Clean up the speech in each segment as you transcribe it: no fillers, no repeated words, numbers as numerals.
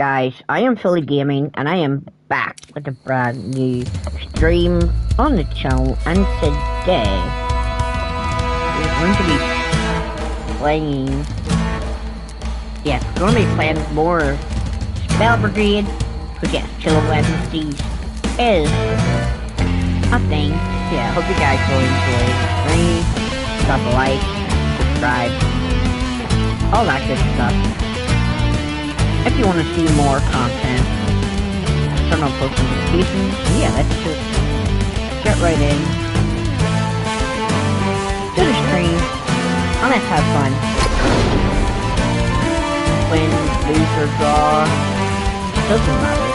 Guys, I am Philly Gaming, and I am back with a brand new stream on the channel, and today we're going to be playing, we're going to be playing more Spell Brigade, because yes, Chill Weapons is a thing. Yeah, hope you guys will enjoy the stream, drop a like, subscribe, all that good stuff. If you want to see more content, turn on post notifications. Yeah, let's just get right in to the stream, and let's have fun. Win, lose, or draw, doesn't matter.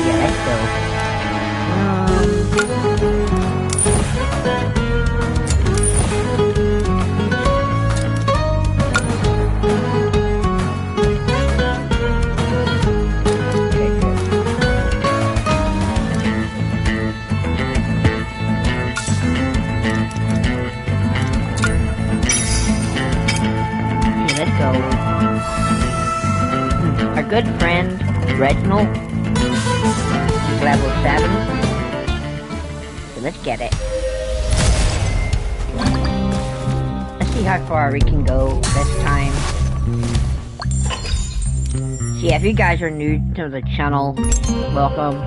Yeah, let's go. Our good friend, Reginald, is level 7. So let's get it. Let's see how far we can go this time. So yeah, if you guys are new to the channel, welcome.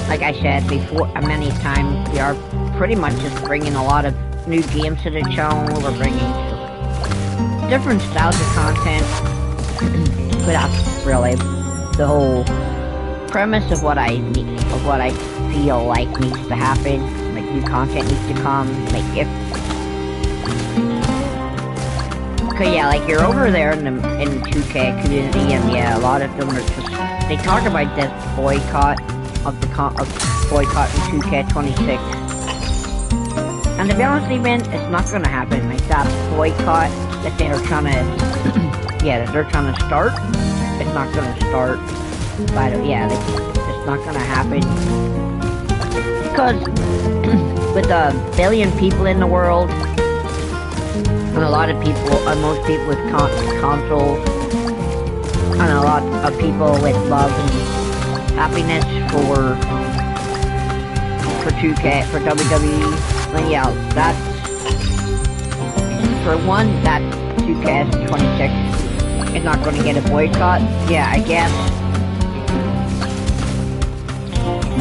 Like I said before, many times, we are pretty much just bringing a lot of new games to the channel. We're bringing different styles of content, but that's really the whole premise of what I feel like needs to happen. Like, new content needs to come. Like, cause yeah, like, you're over there in 2K community, and yeah, a lot of them are just, they talk about this boycott of boycott in 2K26. And to be honest with you, man, it's not gonna happen. Like, that boycott that they're trying to, that they're trying to start, it's not gonna start. But it's not gonna happen. Because with a billion people in the world, and a lot of people, most people with consoles, and a lot of people with love and happiness for 2K, for WWE. Then yeah, that's, for one, that 2K26 is not going to get a boycott. Yeah,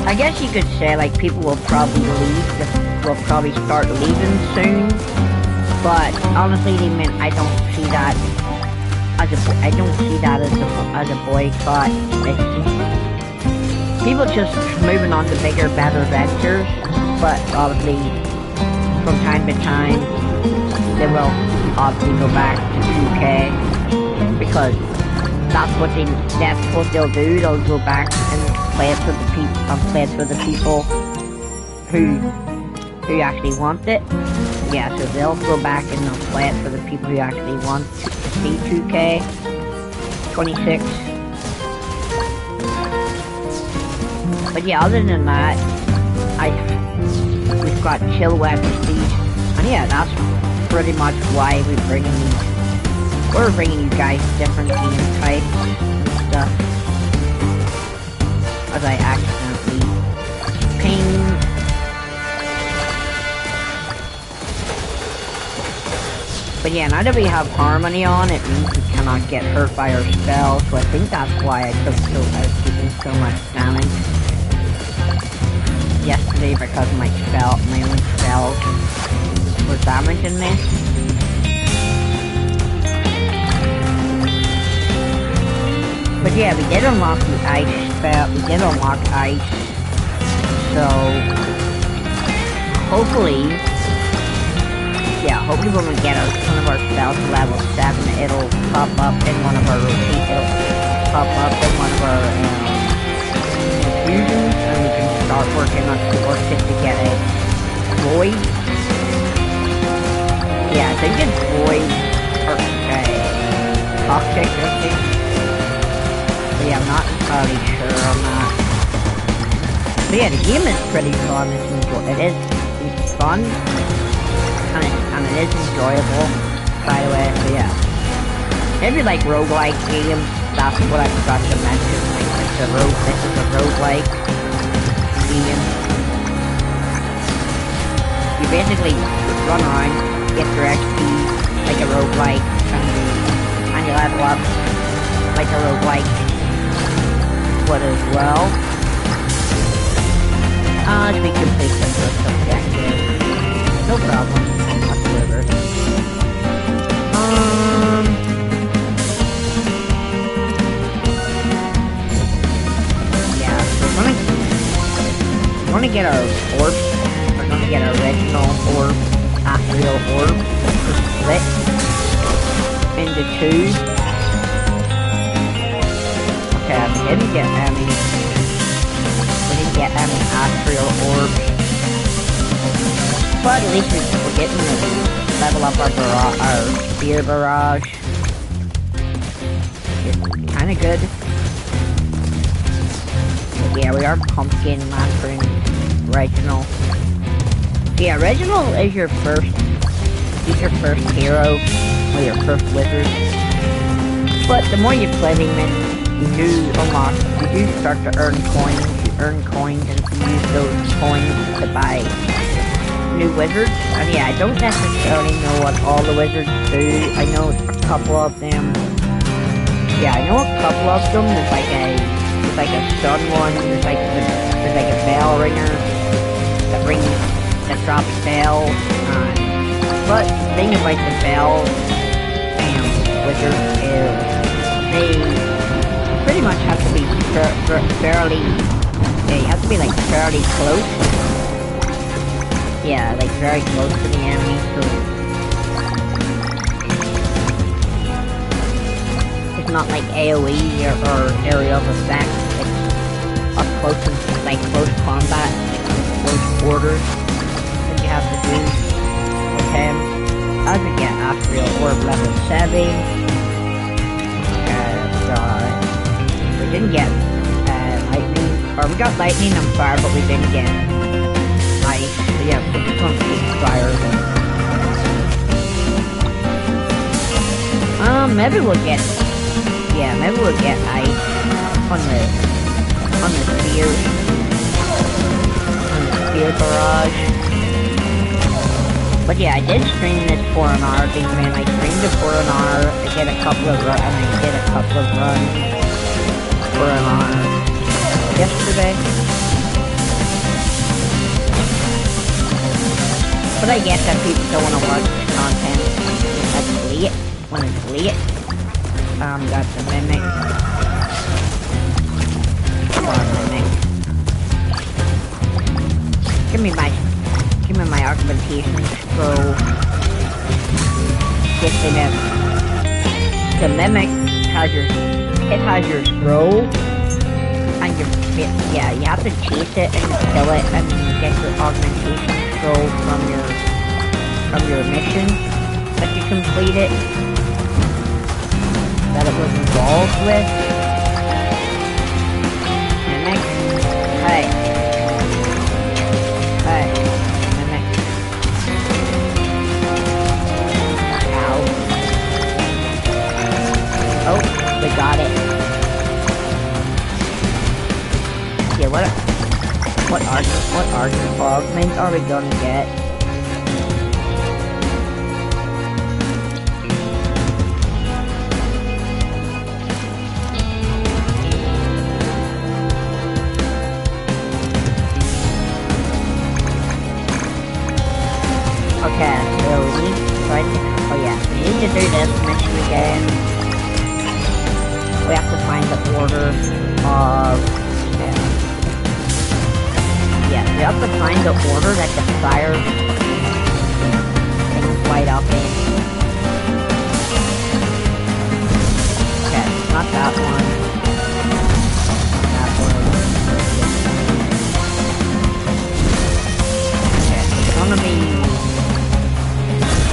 I guess you could say, like, people will probably leave, will probably start leaving soon, but honestly, I don't see that as a boycott. It's people just moving on to bigger, better ventures, but obviously, from time to time, they will obviously go back to 2K, because that's what they'll do. They'll go back and play it for the people who actually want it. Yeah, so they'll go back and they'll play it for the people who actually want to see 2K26. But yeah, other than that, we've got Chill Weapons, and yeah, that's pretty much why we're bringing you guys different game types and stuff. As I accidentally pinged. But yeah, now that we have Harmony on, it means we cannot get hurt by our spells, so I think that's why I was keeping so much damage yesterday, because my own spells were damaging me. But yeah, we did unlock the ice spell. We did unlock ice. So hopefully when we get one of our spells to level 7, it'll pop up in one of our infusions, and we can start working on to get a void. Yeah, I think it's void or toxic, I think. But yeah, I'm not entirely sure on that. But yeah, the game is pretty fun. It is fun. and it is enjoyable, by the way, so yeah. If you like roguelike games, that's what I forgot to mention, like, this is a roguelike game. You basically run around, get your XP, like a roguelike, and you level up, like a roguelike, but as well, as we complete the first objective, no problem whatsoever. Yeah, so we're gonna get our orb. We're gonna get our original orb, real orb, split into two. Okay, we didn't get any astral orbs, but at least we're getting to level up our spear barrage. It's kind of good. But yeah, we are pumpkin mastering original. Yeah, original is your first hero or your first wizard. But the more you play him, you do start to earn coins. You earn coins, and you use those coins to buy new wizards. And yeah, I don't necessarily know what all the wizards do. I know a couple of them. Yeah, I know a couple of them. There's like a stun one. There's like a bell ringer that drops bells. But the thing about the bell wizards is they pretty much have to be fairly. Yeah, you have to be like fairly close. Yeah, like very close to the enemy. So it's not like AOE or area of effect. It's up close and like close combat, like close quarters that you have to do with him. As we get Astral Orb level 7. We didn't get lightning, or we got lightning and fire, but we didn't get ice. So yeah, we're just gonna take fire. Maybe we'll get ice on the spear barrage. But yeah, I did stream this for an hour, man. I streamed it for an hour. I did a couple of runs for an hour yesterday. But I guess that people don't want to watch content when it's late. Got the mimic. Come on, mimic. Give me my augmentation scroll. Get the mimic has your scroll, and you have to chase it and kill it and get your augmentation scroll from your mission that you completed, that it was involved with. Mimic, hey, mimic. Ow. Oh, we got it. Yeah, what augments are we gonna get? Okay, so we need to do this mission again. We have to find the order of... Yeah, we have to find the order that the fire things light up in. Okay, not that one. That one. Okay, it's gonna be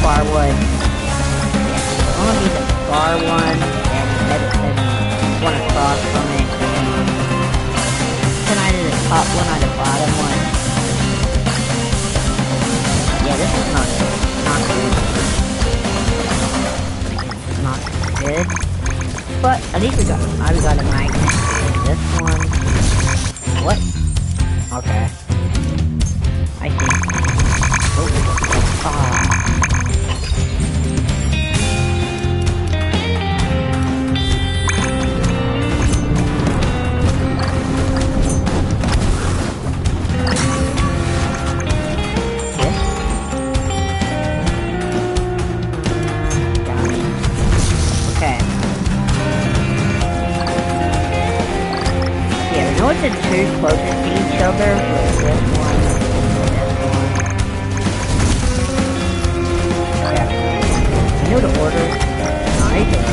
Scarwood. Yeah, it's gonna be the Scar one, and one across from it. Then either the top one or the bottom one. Yeah, this is not good. But at least we got a magnet. This one. What? Okay. I think. Oh. The two closest to each other with this one and this one. Yeah. I know the order. Nice. This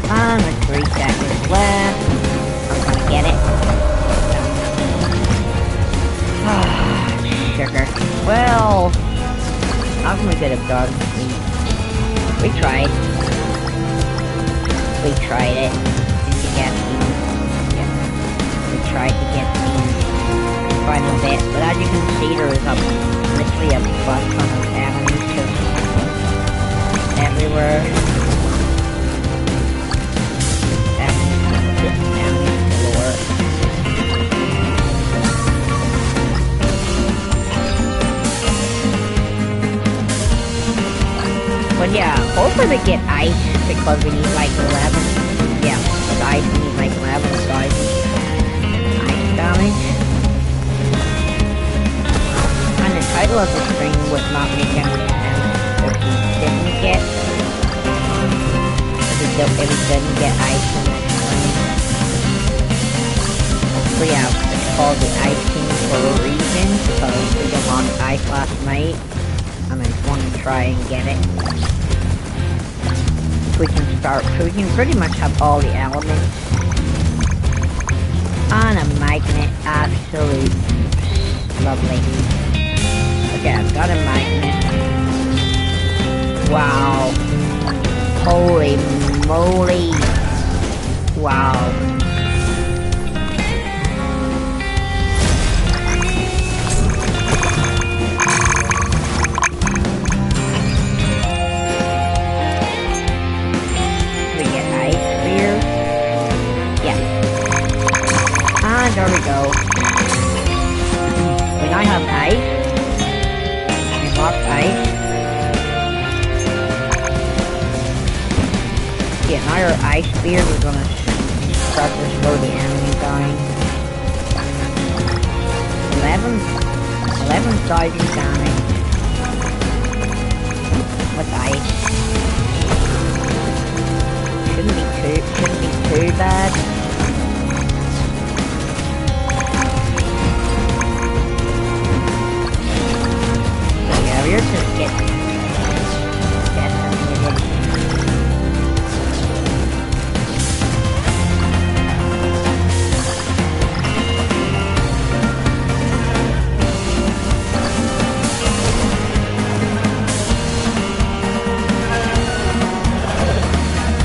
one. With 3 seconds left. I'm gonna get it. Sugar. Well, how come we could have done? We tried. We tried it to get these. Yeah. We tried to get these quite a bit, but as you can see, there is literally a bunch of enemies just everywhere. Enemies galore. But yeah, hopefully we get ice because we need like 11. Yeah, with ice we need like 11 ice damage. And the title of the stream would not make any sense if we didn't get ice in this stream. So yeah, it's called the Ice King for a reason because we got on ice last night. And I just want to try and get it. We can pretty much have all the elements. On a magnet, absolute lovely. Okay, I've got a magnet. Wow. Holy moly. Wow. There we go. We now have ice. We lost ice. Yeah, now our ice spear, we're gonna start to slow the enemy down. 11,000 damage with ice. Shouldn't be too bad. We're just getting decimated.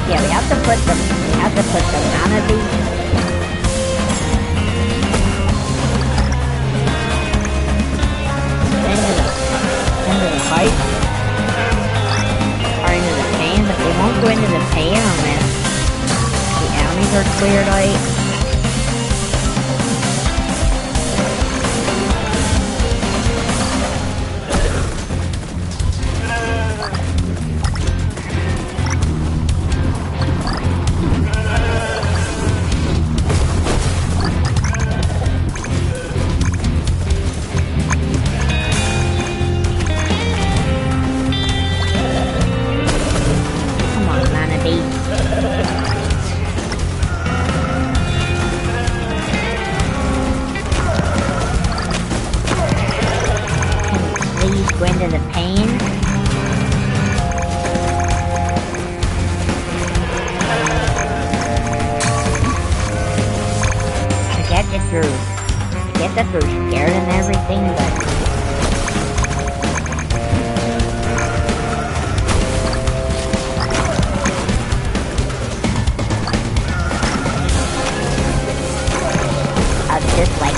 Yeah, we have to put the mana beast. Into the pipe or into the pan, but they won't go into the pan unless the enemies are cleared out. Go into the pane. I get that they're scared and everything, but I'd just like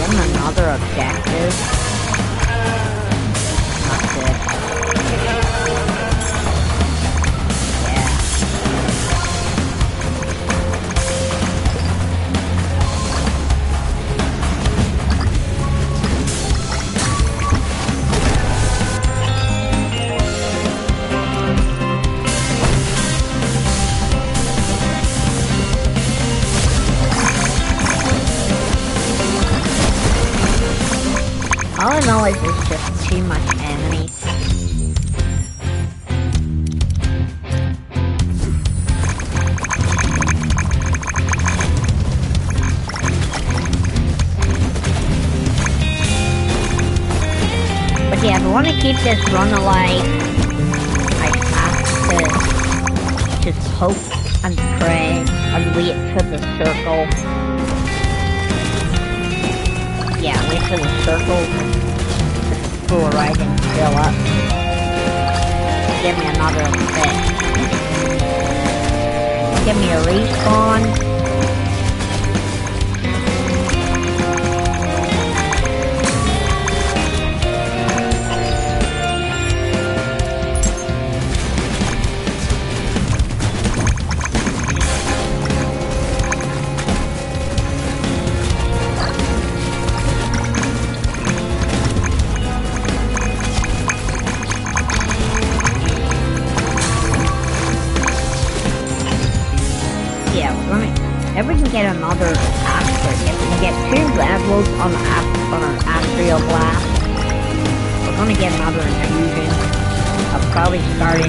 Getting another objective. Not good. Yeah. All in all, it's just too much enemies. But yeah, if I want to keep this run alive, I have to just hope and pray and wait for the circle. Yeah, wait for the circle to pull right and fill up. Give me another bit. Give me a respawn. If we can get another Astral, if we can get 2 levels on an Astral Blast, we're gonna get another infusion. I'll probably start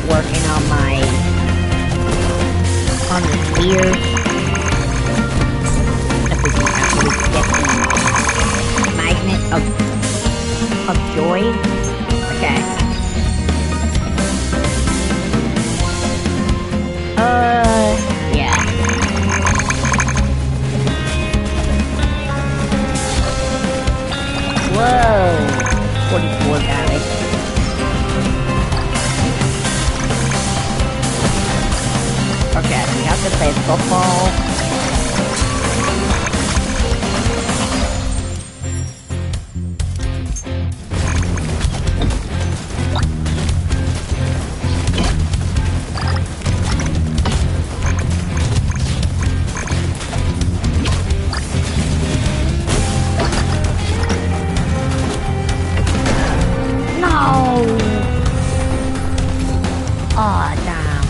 working on the spears. If we can actually get the magnet of joy. Okay. Yeah. Whoa! 44 damage. Okay, we have to play football. Aw, damn.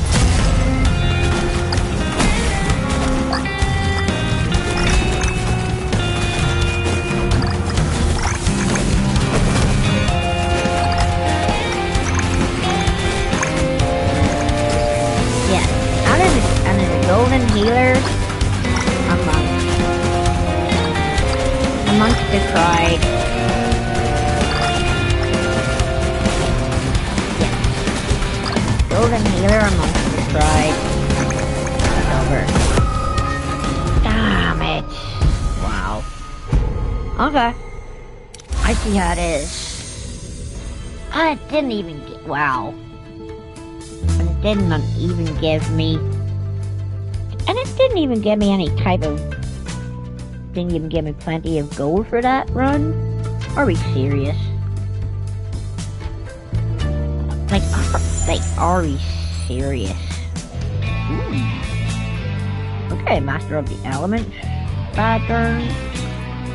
Yeah, and as a golden healer, amongst the pride. Golden healer amongst the pride. It's over. Damn it. Wow. Okay. I see how it is. And it didn't even get, wow. And it didn't even give me, any type of, didn't even give me plenty of gold for that run. Are we serious? Are we serious? Ooh. Okay, Master of the Elements. Pattern.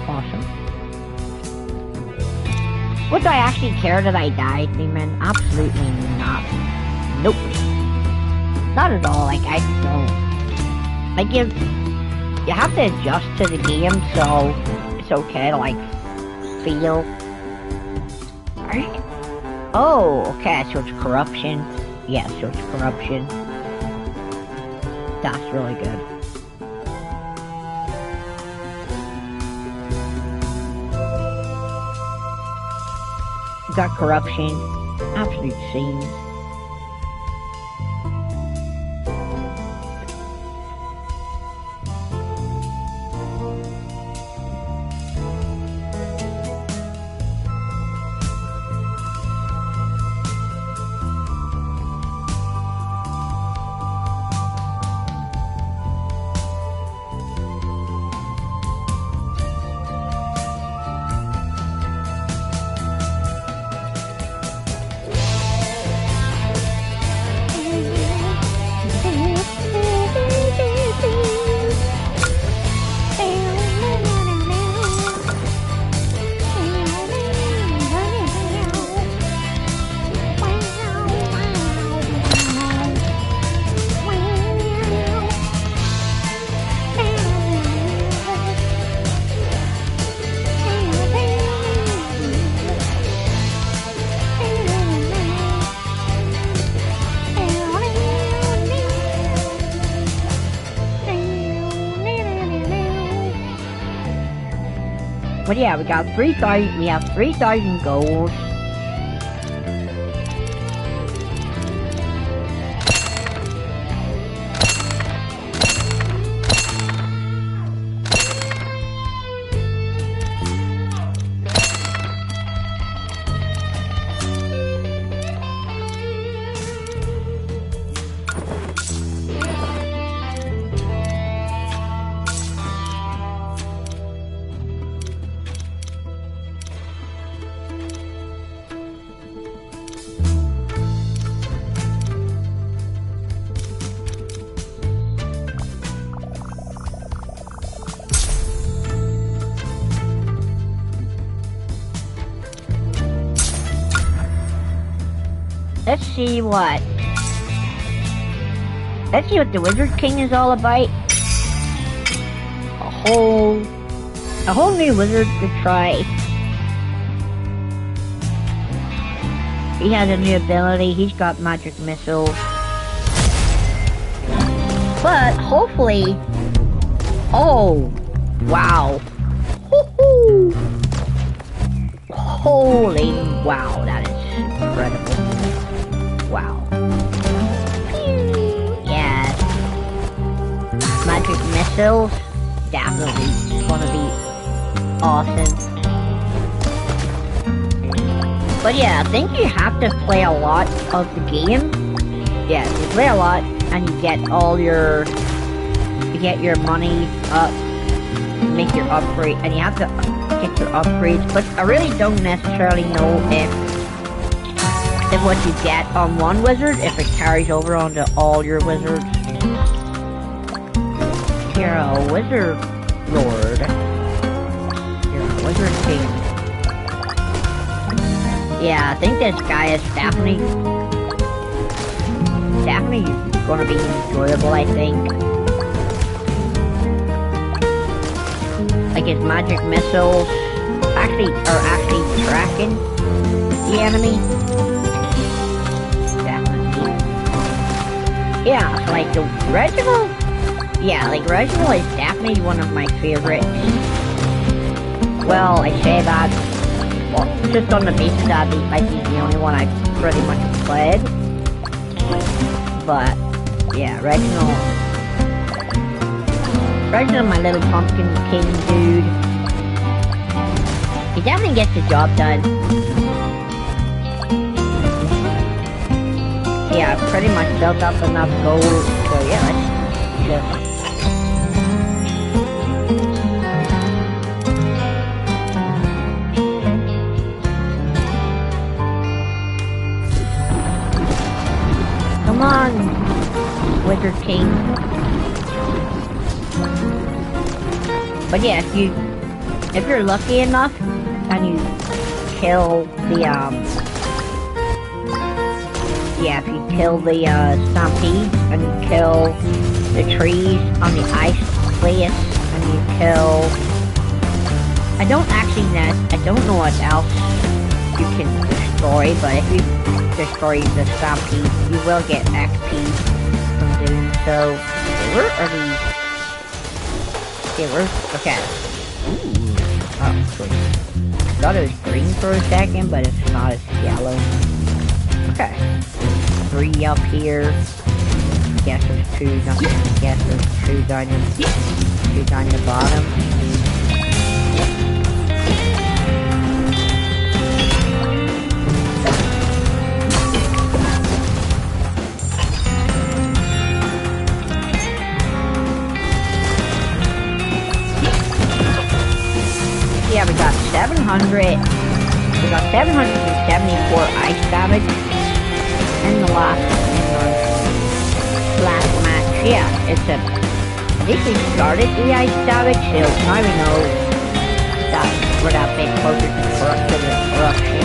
Awesome. Would I actually care that I died, man? Absolutely not. Nope. Not at all. Like, I don't. Like, you have to adjust to the game, so it's okay to, like, feel. Alright. Oh, okay, so it's corruption. Yeah, so it's corruption. That's really good. Got corruption. Absolute scenes. But yeah, we got 3,000. We have 3,000 gold. Let's see what the Wizard King is all about. A whole new wizard to try. He has a new ability. He's got magic missiles. But hopefully, oh wow, holy wow, that is incredible. Wow. Yes. Magic missiles, definitely gonna be awesome. But yeah, I think you have to play a lot of the game. Yeah, you play a lot and you get your money up, make your upgrade, and you have to get your upgrades. But I really don't necessarily know if what you get on one wizard, if it carries over onto all your wizards. You're a wizard lord. You're a wizard king. Yeah, I think this guy is definitely gonna be enjoyable, I think. Like his magic missiles are actually tracking the enemy. Yeah, like the Reginald. Yeah, like Reginald is definitely one of my favorites. Well, I say that, well, just on the basis that he might be the only one I pretty much played. But yeah, Reginald, my little pumpkin king dude. He definitely gets the job done. Yeah, I've pretty much built up enough gold, so yeah, let's just... Come on, Wizard King. But yeah, if you're lucky enough and you kill the if you kill the stampede and you kill the trees on the ice place and you kill, I don't know what else you can destroy, but if you destroy the stampede, you will get XP from doing so. Where are these? Okay, okay. Ooh. Oh, sweet. I thought it was green for a second, but it's not, it's yellow. Okay. 3 up here. Guess there's 2 down. Guess there's 2 down the bottom. Yeah, we got 700. We got 774 ice damage in the last match. Yeah, it's a. I think we started the ice damage, so now we know that we're that bit closer to the corruption.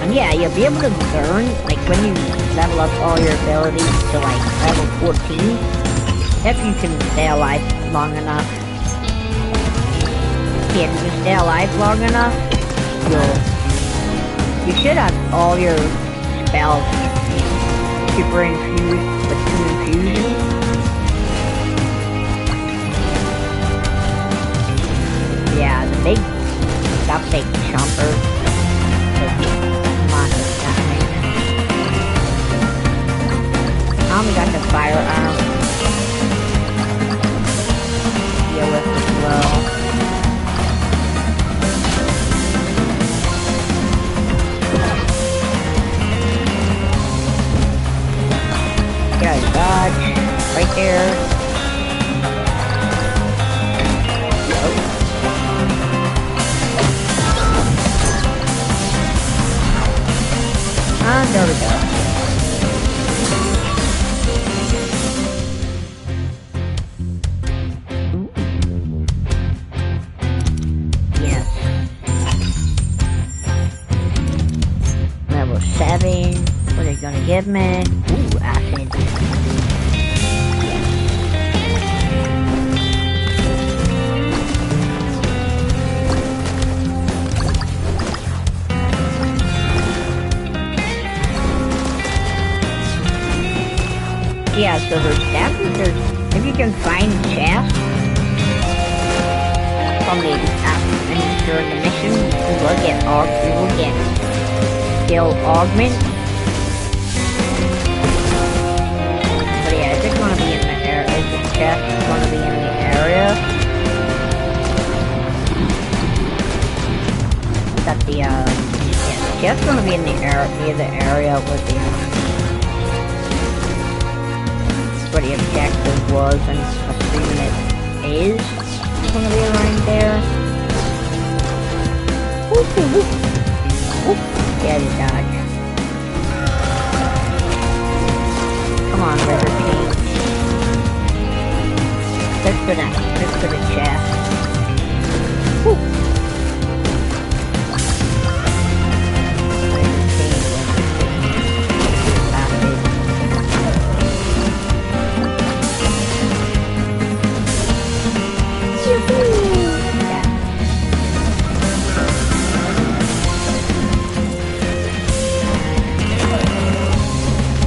And yeah, you'll be able to learn, like when you level up all your abilities to like level 14, if you can stay alive long enough. Yeah, if you can stay alive long enough, you should have all your spells super infused with 2 infusions. big stuff they chomper. I only got the firearm. Deal with as well. Gotta dodge. Right there. And there we go. Yes. Level 7. What are you gonna give me? Ooh, acid. Yeah, so there's definitely, if you can find chests from the during the mission, we will get skill augment. But yeah, is it gonna be in the area? Is the chest gonna be in the area? That the yeah, the chest's gonna be in the area with the what the objective was, and assuming it is gonna be around there. Yeah, you dodge. Come on, River King. Let's go down. Let's go to the chest. Woo.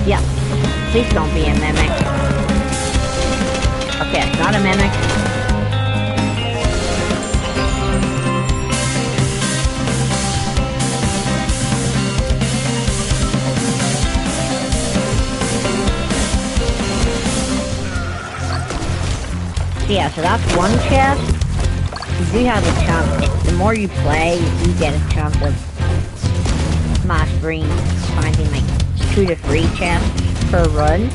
Yeah, please don't be a mimic. Okay, it's not a mimic. So yeah, so that's one chest. You do have a chance. The more you play, you get a chance of mastering, finding like 2 to 3 chests per run.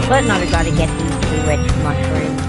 But now we gotta get these 2 rich mushrooms.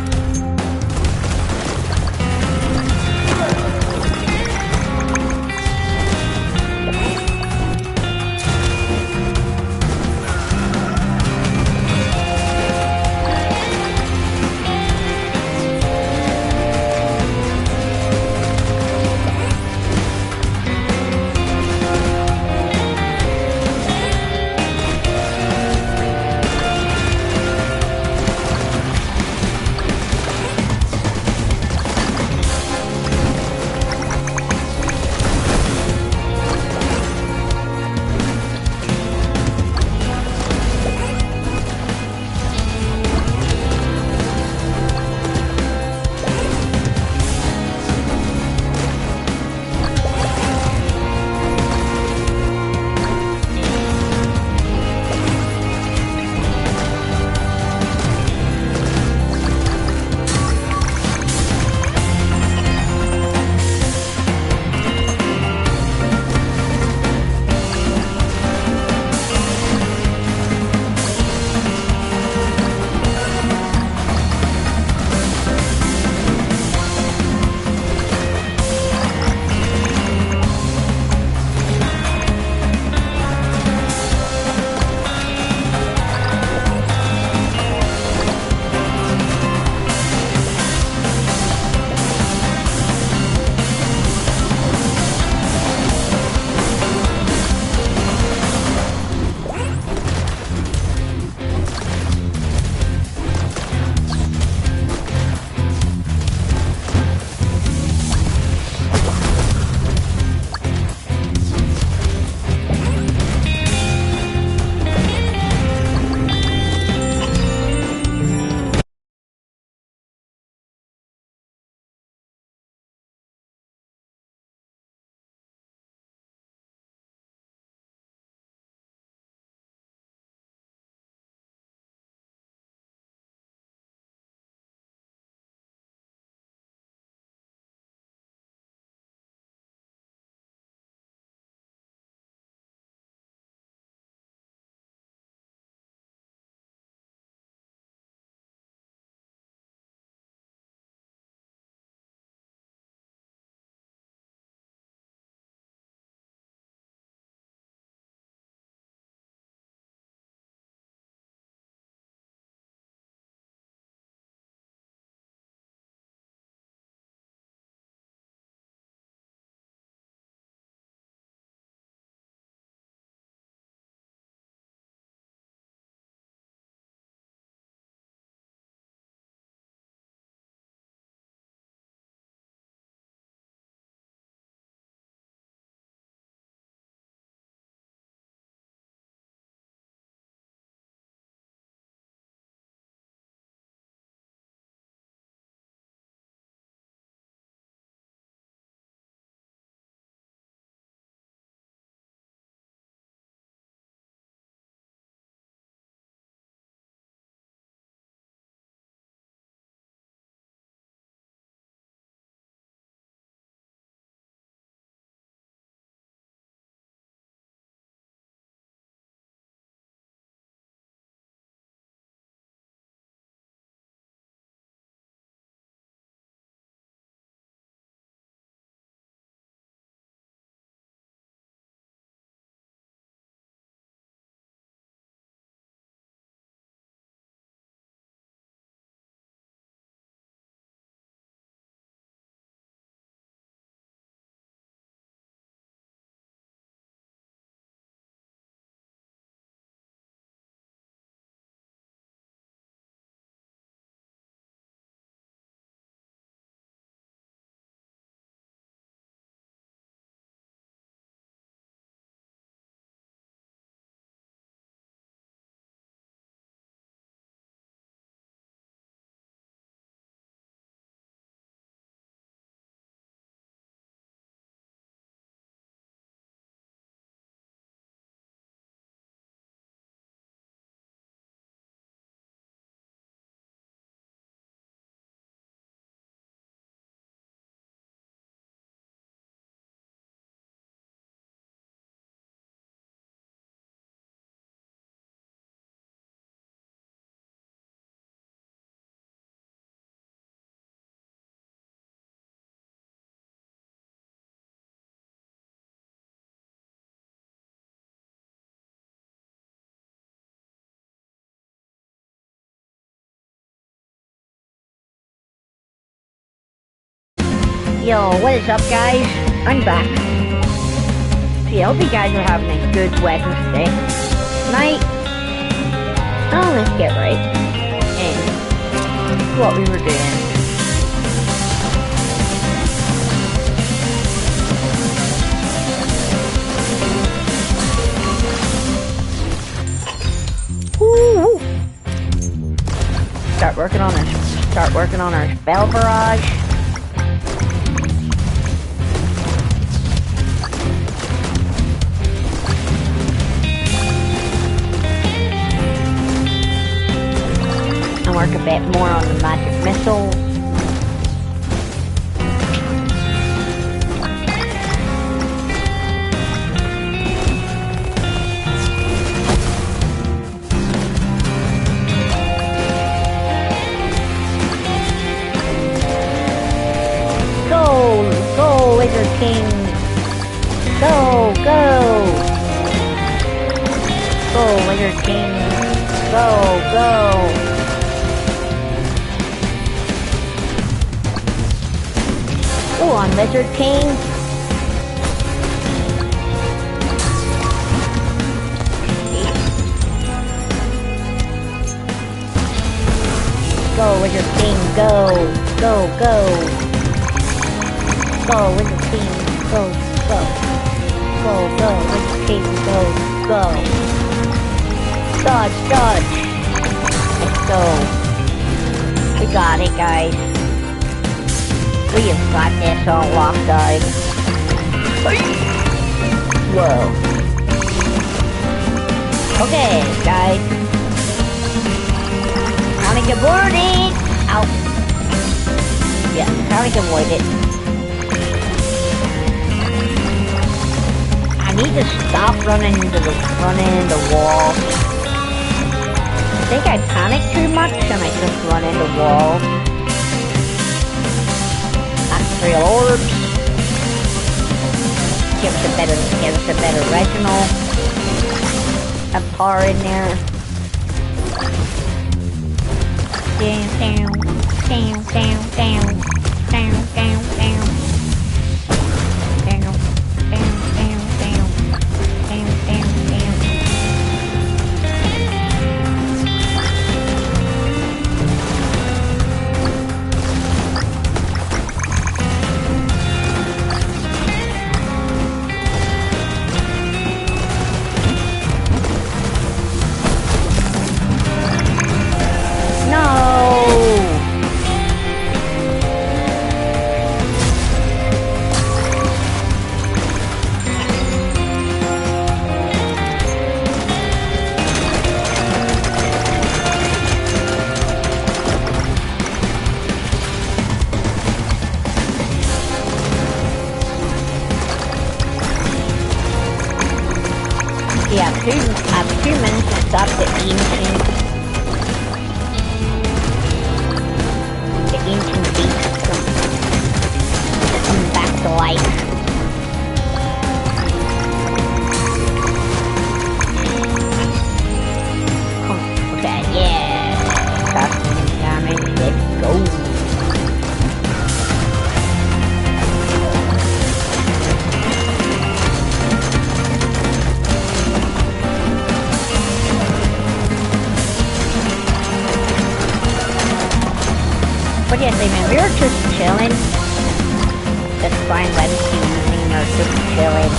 Yo, what is up, guys? I'm back. So yeah, I hope you guys are having a good Wednesday night. Oh, let's get right in what we were doing. Woo! Start working on our spell barrage. And work a bit more on the magic missile. Go, Wizard King! Go, go! Go, Wizard King! Go, go! Go on, Wizard King! Go, Wizard King! Go! Go, go! Go, Wizard King, go, go. Go, go, Wizard King, go, go. Dodge, dodge. Let's go. We got it, guys. We have got this all locked up. Whoa. Okay, guys. Panic avoided. Ow. Yeah, panic avoided. I need to stop running into the wall. I think I panic too much and I just run into walls. Astral orbs. Give us a better Reginald. A par in there. Down, down, down, down, down, down, down. Yeah, I have 2 minutes to stop the ancient beast from back to life. Okay, yeah. Stop the damage, let's go. What do you think, man? We were just chilling. Just fine Wednesday evening, or just chilling.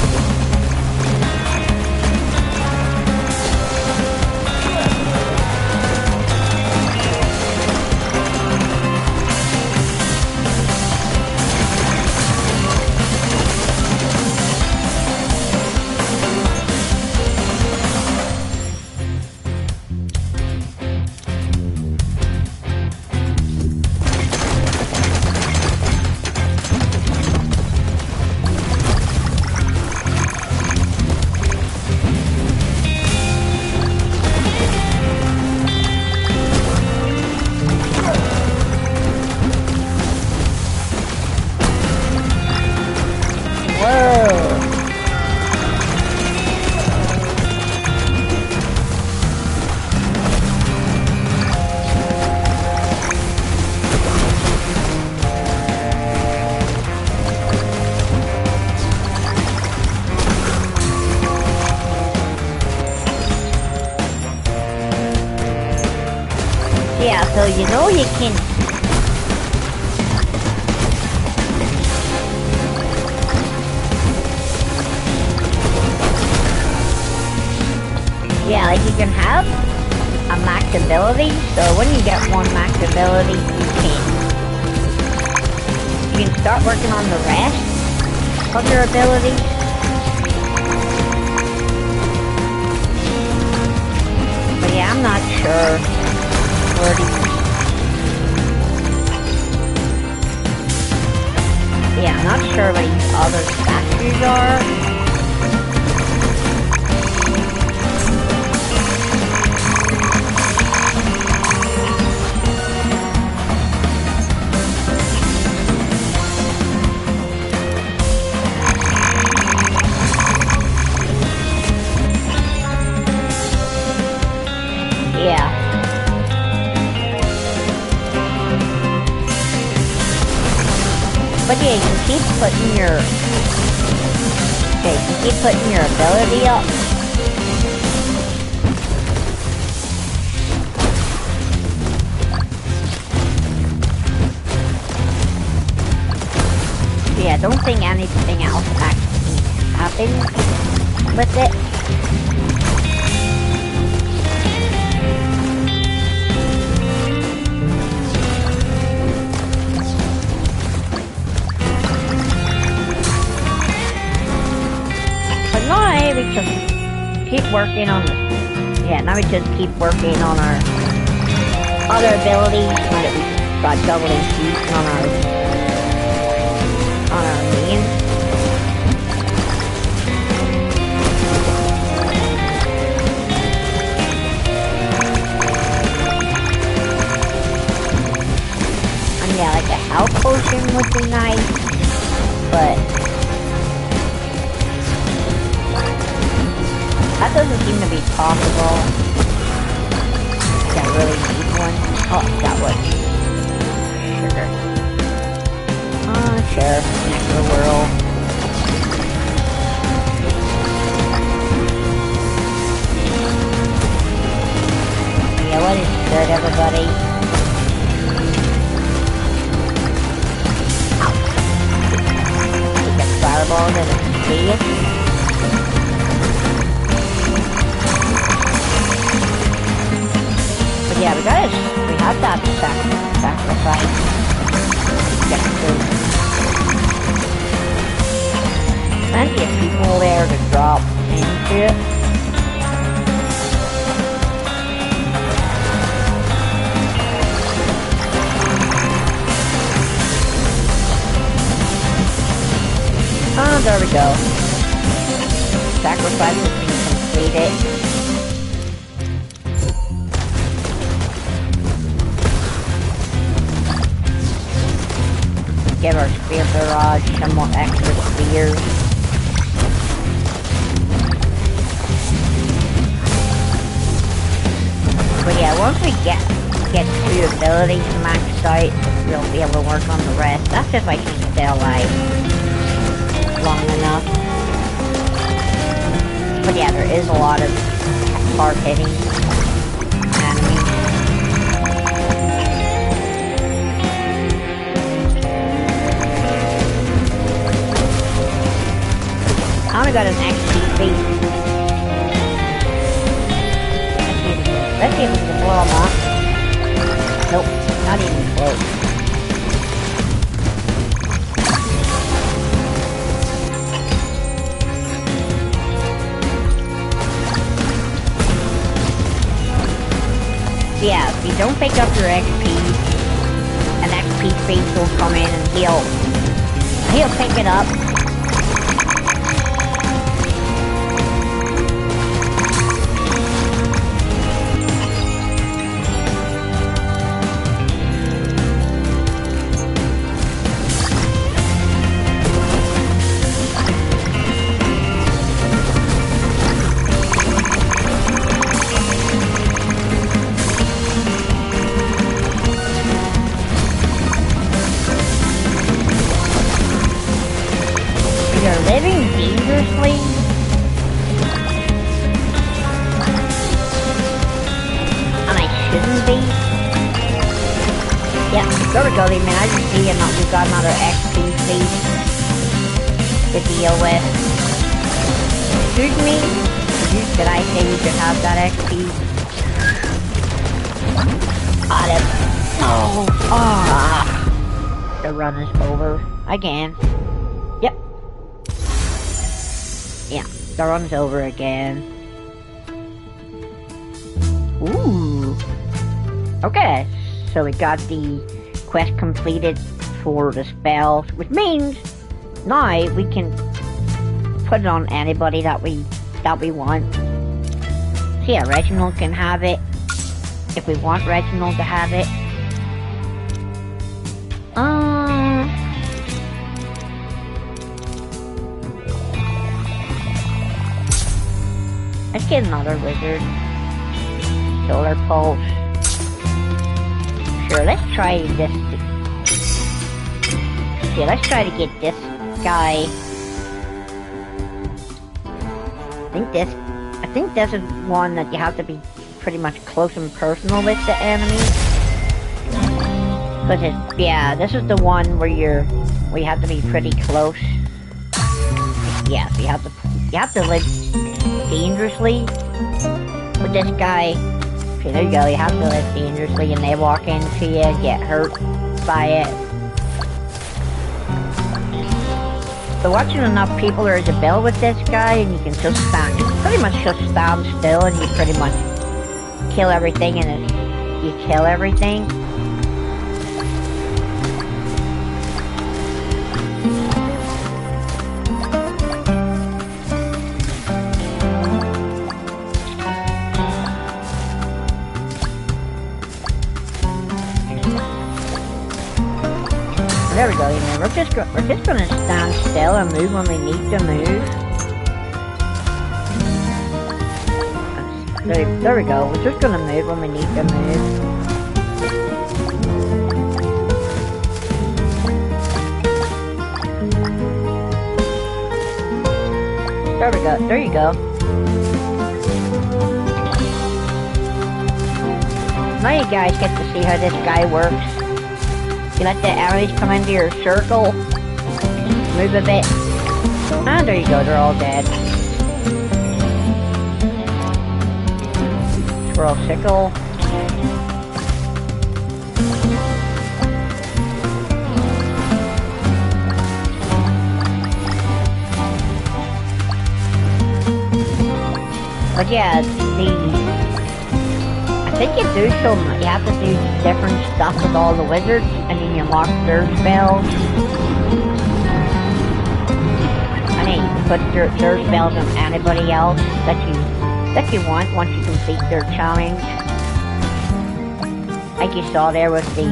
Yeah, so you know you can... Yeah, like you can have a max ability, so when you get one max ability, you can start working on the rest of your abilities. But yeah, I'm not sure where these... Yeah, I'm not sure what these other statues are. Yeah. But yeah, you can keep putting your... Okay, you can keep putting your ability up. Yeah, I don't think anything else actually happens with it. We just keep working on this. Yeah, now we just keep working on our other abilities. Now that we got double HP on our main. And yeah, like a health potion would be nice, but that doesn't seem to be possible. I really need one. Oh, that was sugar. Sure. Next to the world. Yeah, what is good, everybody? Ow. Take that fireball to the idiot. Yeah, we have that sacrifice. Get through. Plenty of people there to drop into it. Oh, there we go. Sacrifice has been completed. Give our spear barrage some more extra spears. But yeah, once we get 2 abilities maxed out, we'll be able to work on the rest. That's if I can stay alive long enough. But yeah, there is a lot of hard hitting enemies. I only got an XP base. Let's see if we can blow them up. Nope, not even close. Yeah, if you don't pick up your XP, an XP space will come in and he'll pick it up. There we go, the man. As you see, we've got another XP feed to deal with. Excuse me? Did I say you should have that XP? Got it. Oh, the run is over again. Yep. Yeah, the run's over again. Ooh. Okay, so we got the quest completed for the spells, which means now we can put it on anybody that we want. So yeah, Reginald can have it if we want Reginald to have it. Let's get another wizard. Solar Pulse. Sure, let's try this. Okay, let's try to get this guy. I think this is one that you have to be pretty much close and personal with the enemy. But yeah, this is the one where you have to be pretty close. Yeah, so you have to live dangerously with this guy. Okay, there you go, you have to live dangerously and they walk into you, get hurt by it. So watching enough people, there's a bell with this guy and you can just pretty much just stand still and you pretty much kill everything and you kill everything. There we go, you know, we're just gonna stand still and move when we need to move. There we go, we're just gonna move when we need to move. There we go, there you go. Now you guys get to see how this guy works. You let the enemies come into your circle, move a bit, and there you go, they're all dead. Swirl Sickle. But yeah, I think you have to do different stuff with all the wizards, and then you unlock their spells. And then you can put their spells on anybody else that you want once you complete their challenge. Like you saw there with the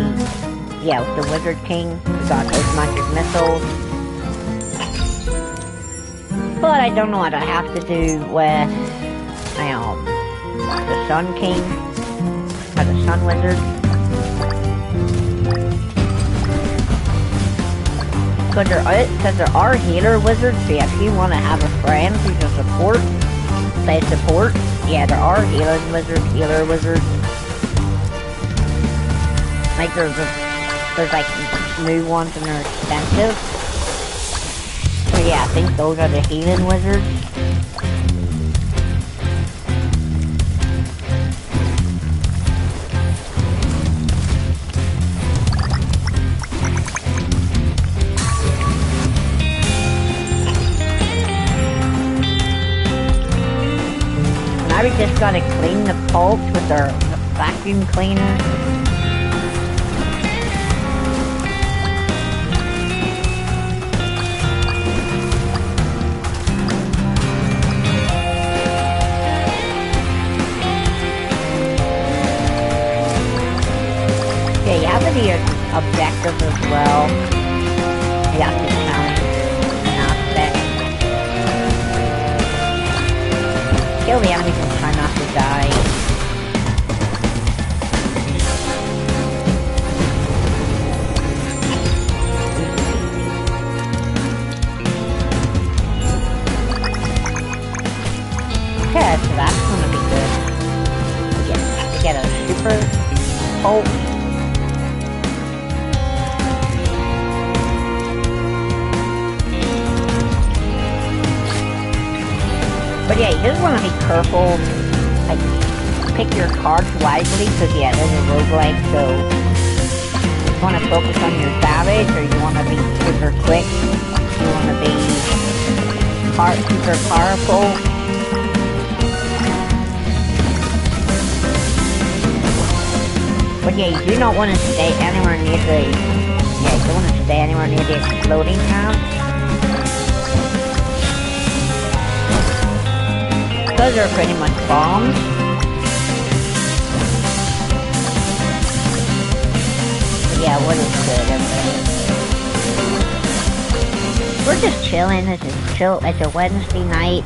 Wizard King, we got his magic missiles. But I don't know what I have to do with the Sun King. Or the Sun Wizard. Because there are healer wizards, so if you want to have a friend who's a support, yeah, there are healer wizards. Like there's like new ones and they're expensive. So yeah, I think those are the healing wizards. Now we just gotta clean the pulps with our vacuum cleaner. Okay, you have to do your objectives as well. You have to challenge an aspect. Kill the enemies and try not to die. Okay, so that's gonna be good. We get a super pulse. But yeah, you just want to be careful. Like, pick your cards wisely, because yeah, there's a roguelike, so you want to focus on your damage, or you want to be super quick, you want to be super powerful. But yeah, you do not want to stay anywhere near the, yeah, you don't want to stay anywhere near the exploding camp. Those are pretty much bombs. But yeah, what is good, everybody? We're just chilling. It's a Wednesday night.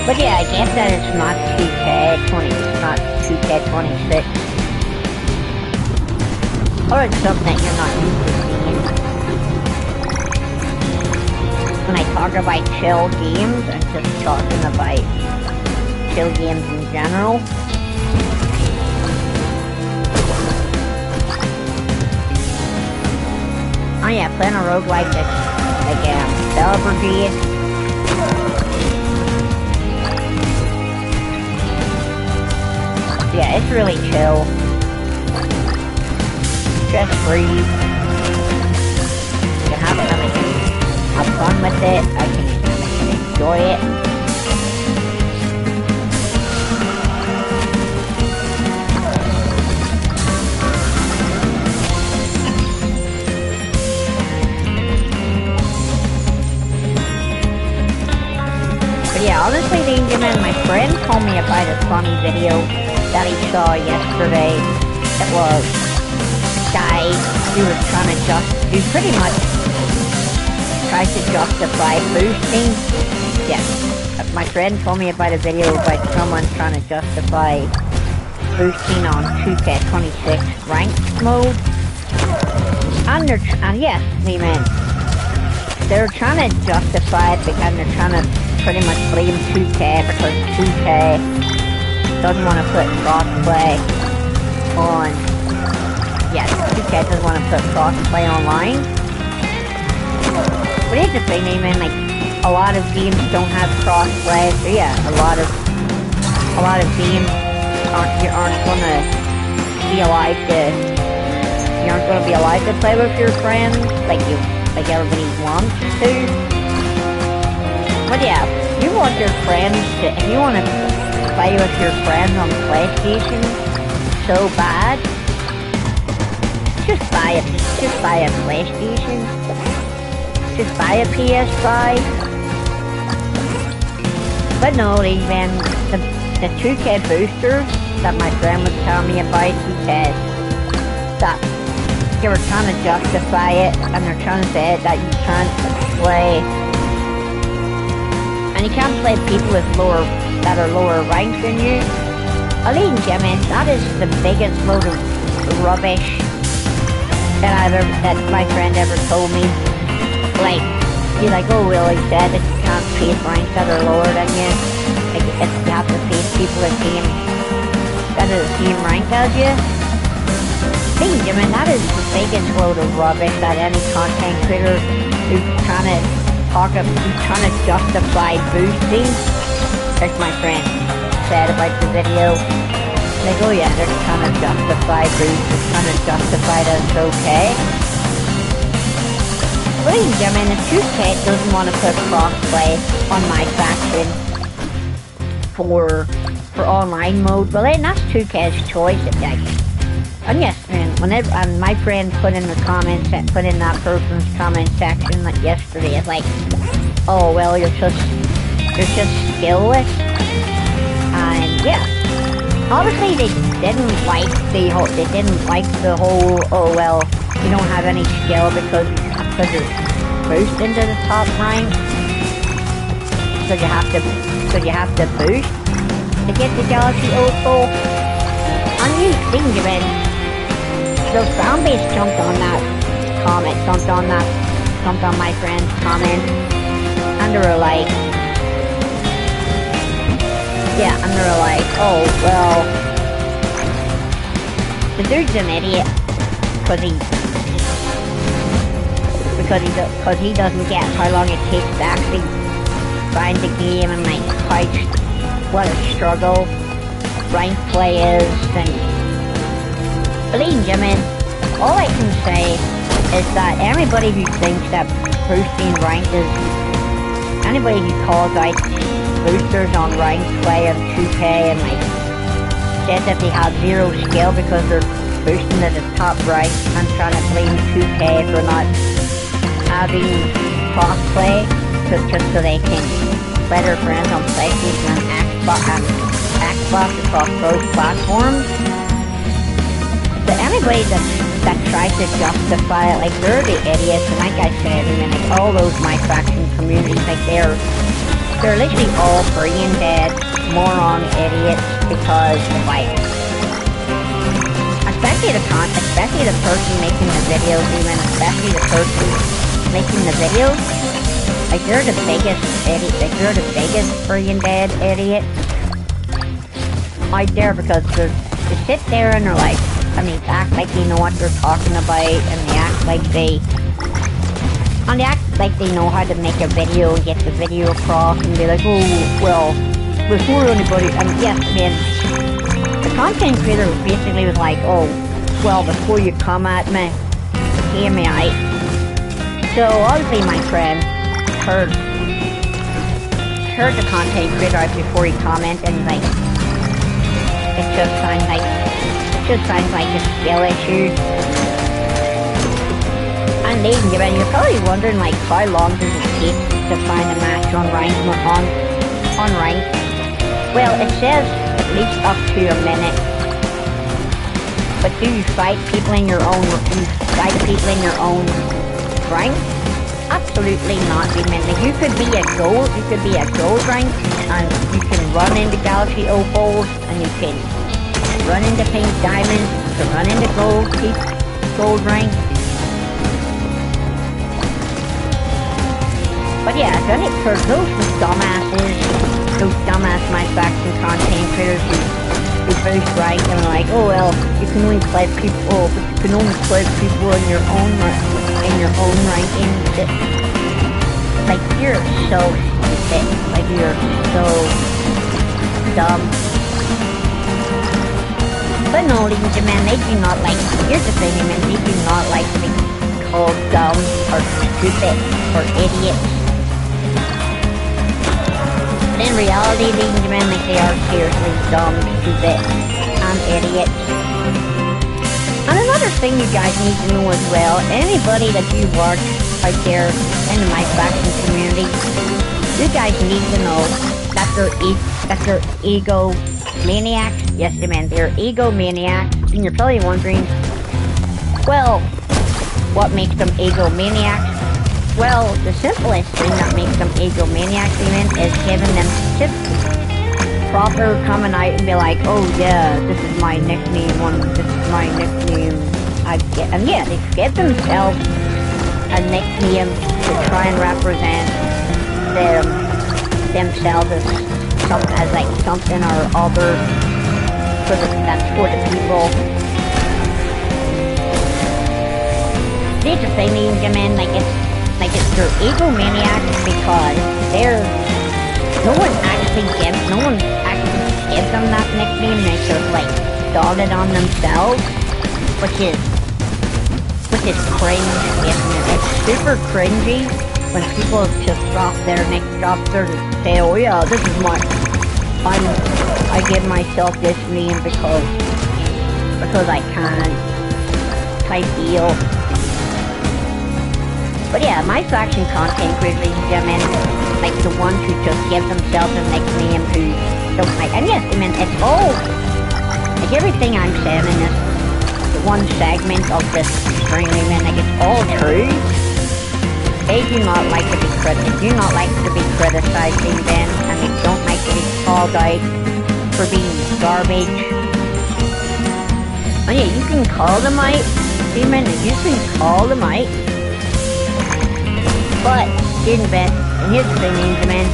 But yeah, I guess that it's not 2K20, it's not 2K26. Or it's something that you're not used to seeing. When I talk about chill games, I'm just talking about chill games in general. Oh yeah, playing a roguelike that's like Brigade. Yeah, it's really chill. Stress free. You can have fun with it. I can enjoy it. But yeah, honestly, man, my friend told me about a funny video that he saw yesterday. It was a guy who was trying to who pretty much tried to justify boosting. Yeah, my friend told me about a video about someone trying to justify boosting on 2K26 ranked mode. And yes, man, they're trying to justify it because they're trying to pretty much blame 2K because 2K doesn't want to put crossplay on. Yes, 2K doesn't want to put crossplay online. But here's the thing, man. Like, a lot of games don't have crossplay. So yeah, a lot of games aren't gonna be allowed to. You aren't gonna be allowed to play with your friends like everybody wants to. But yeah, you want your friends to. If you want to play with your friends on PlayStation so bad, just buy a PlayStation, just buy a PS5. But no, man, the 2K boosters that my friend was telling me about, he said that they were trying to justify it, and they're trying to say that you can't play, and you can't play people with that are lower ranked than you. Ladies and gentlemen, that is the biggest load of rubbish that my friend ever told me. Like, he's like, oh well, he said that you can't face ranks that are lower than you. Like, if you have to face people that are the same rank as you. Ladies and gentlemen, that is the biggest load of rubbish that any content creator who's trying to justify boosting, like my friend said about the video. Like, oh yeah, they're trying to justify boosting, trying to justify that it's okay. Ladies and gentlemen, if 2K doesn't want to put crossplay on my faction for online mode, well then that's 2K's choice. And yes, man, whenever my friend put in that person's comment section like yesterday, it's like, oh well, you're just skillless. And yeah, obviously they didn't like the whole, oh well, you don't have any skill because you're boost into the top rank. So you have to boost to get the Galaxy Opal. And you think of it, the fan base jumped on my friend's comment, and they were like, oh well, the dude's an idiot because he doesn't get how long it takes to actually find the game and like what a struggle ranked play is. And believe me, man, all I can say is that anybody who thinks that boosting ranked is, anybody who calls out boosters on ranked play of 2K and like says that they have zero skill because they're boosting to the top right and trying to blame 2K for not having crossplay just so they can play their friends on PlayStation and Xbox across both platforms. But anybody that tries to justify it, like, they're the idiots. And like I said, I mean, like, all those My Faction communities, like, they're literally all brain dead, moron idiots because of, like, especially the person making the videos, especially the person making the videos, like, they're the biggest idiot, like, they're the biggest brain dead idiots out there, because they sit there and they're like, and they act like they know what they're talking about, and they act like they know how to make a video and get the video across, and be like, oh, well, before anybody, and yes, I mean, the content creator basically was like, oh, well, before you come at me, hear me out. So obviously my friend heard the content creator out before he commented, and like, it just sounds like a skill issue. And ladies and gentlemen, you're probably wondering, like, how long does it take to find a match on ranked? Well, it says at least up to a minute. But do you fight people in your own rank? Absolutely not. I mean, like, you could be a gold rank, and you can run into Galaxy Opals, and you can run into pink diamonds, you can run into gold rank. But yeah, for those dumbass My Faction content creators who boost rank and are like, oh well, you can only play people, in your own ranking. Like, you're so stupid. Like, you're so dumb. But no, ladies and gentlemen, they do not like, here's the thing, man, they do not like to be called dumb or stupid or idiots. But in reality, ladies and gentlemen, like, they are seriously dumb, stupid, and idiots. And another thing you guys need to know as well, anybody that you watch out there in the My Faction community, you guys need to know that they're egomaniacs. Yes, I mean, they're egomaniacs. And you're probably wondering, well, what makes them egomaniacs? Well, the simplest thing that makes them egomaniacs even is giving them just proper coming out and be like, oh yeah, this is my nickname, and yeah, they give themselves a nickname to try and represent themselves as something or other that's for the people. These are things, I mean, they're egomaniacs because no one actually gives them that nickname. They just like dog it on themselves, which is cringe, isn't it? It's super cringy when people just drop their say, oh yeah, this is I give myself this name because I can, type deal. But yeah, My Faction content creators, like the ones who just give themselves a nickname who don't like, and yes, I mean, it's all Like, everything I'm saying in this one segment of this stream, man, like, it's all true. They do not like to be criticized, even, and they don't like to be called out for being garbage. Oh yeah, you can call them out, man, you can call them out. But, here's the thing, man,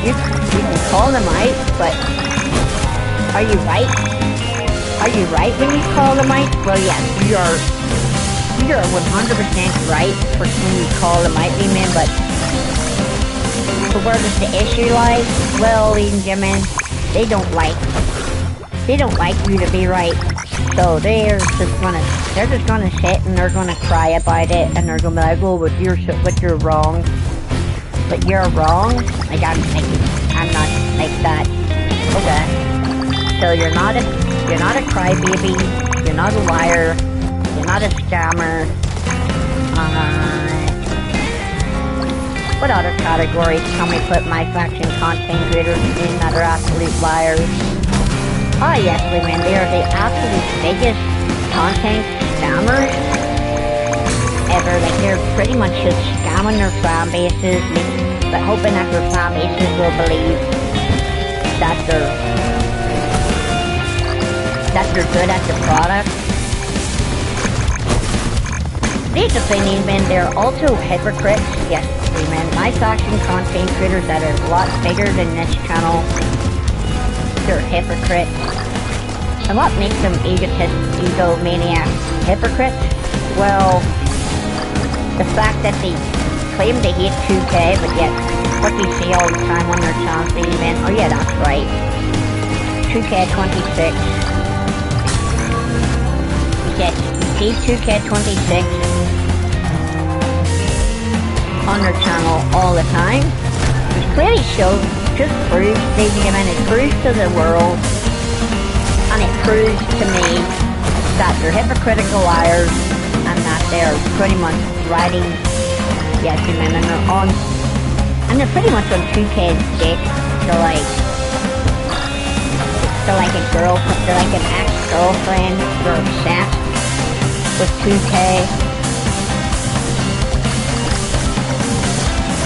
you can call them out, but are you right? Are you right when you call them out? Well, yes, you're 100% right for when you call them out, man, but where does the issue lie? Well, ladies and gentlemen, they don't like you to be right. So they're just gonna sit and they're gonna cry about it, and they're gonna be like, oh, but you're wrong. But you're wrong? Like, I'm not like that. Okay. So you're not a crybaby, you're not a liar, you're not a scammer. What other categories can we put my faction content creators in that are absolute liars? Oh yes, man, they are the absolute biggest content scammers ever. Like, they're pretty much just scamming their fan bases, but hoping that their fan bases will believe that they're good at the product. These opinions, man, they're also hypocrites. Yes, man, my faction content creators that are a lot bigger than this channel, they're hypocrites. And what makes them egomaniac hypocrites? Well, the fact that they claim they hate 2K, but yet what we see all the time on their channels, man, oh yeah, that's right, 2K26. You see 2K26 on their channel all the time, which clearly shows, just proves, it proves to the world, and it proves to me that they're hypocritical liars, and that they're pretty much riding, yes, man, and they're pretty much on 2K's dick. They're like a girlfriend, they're like an ex-girlfriend, they're obsessed with 2K.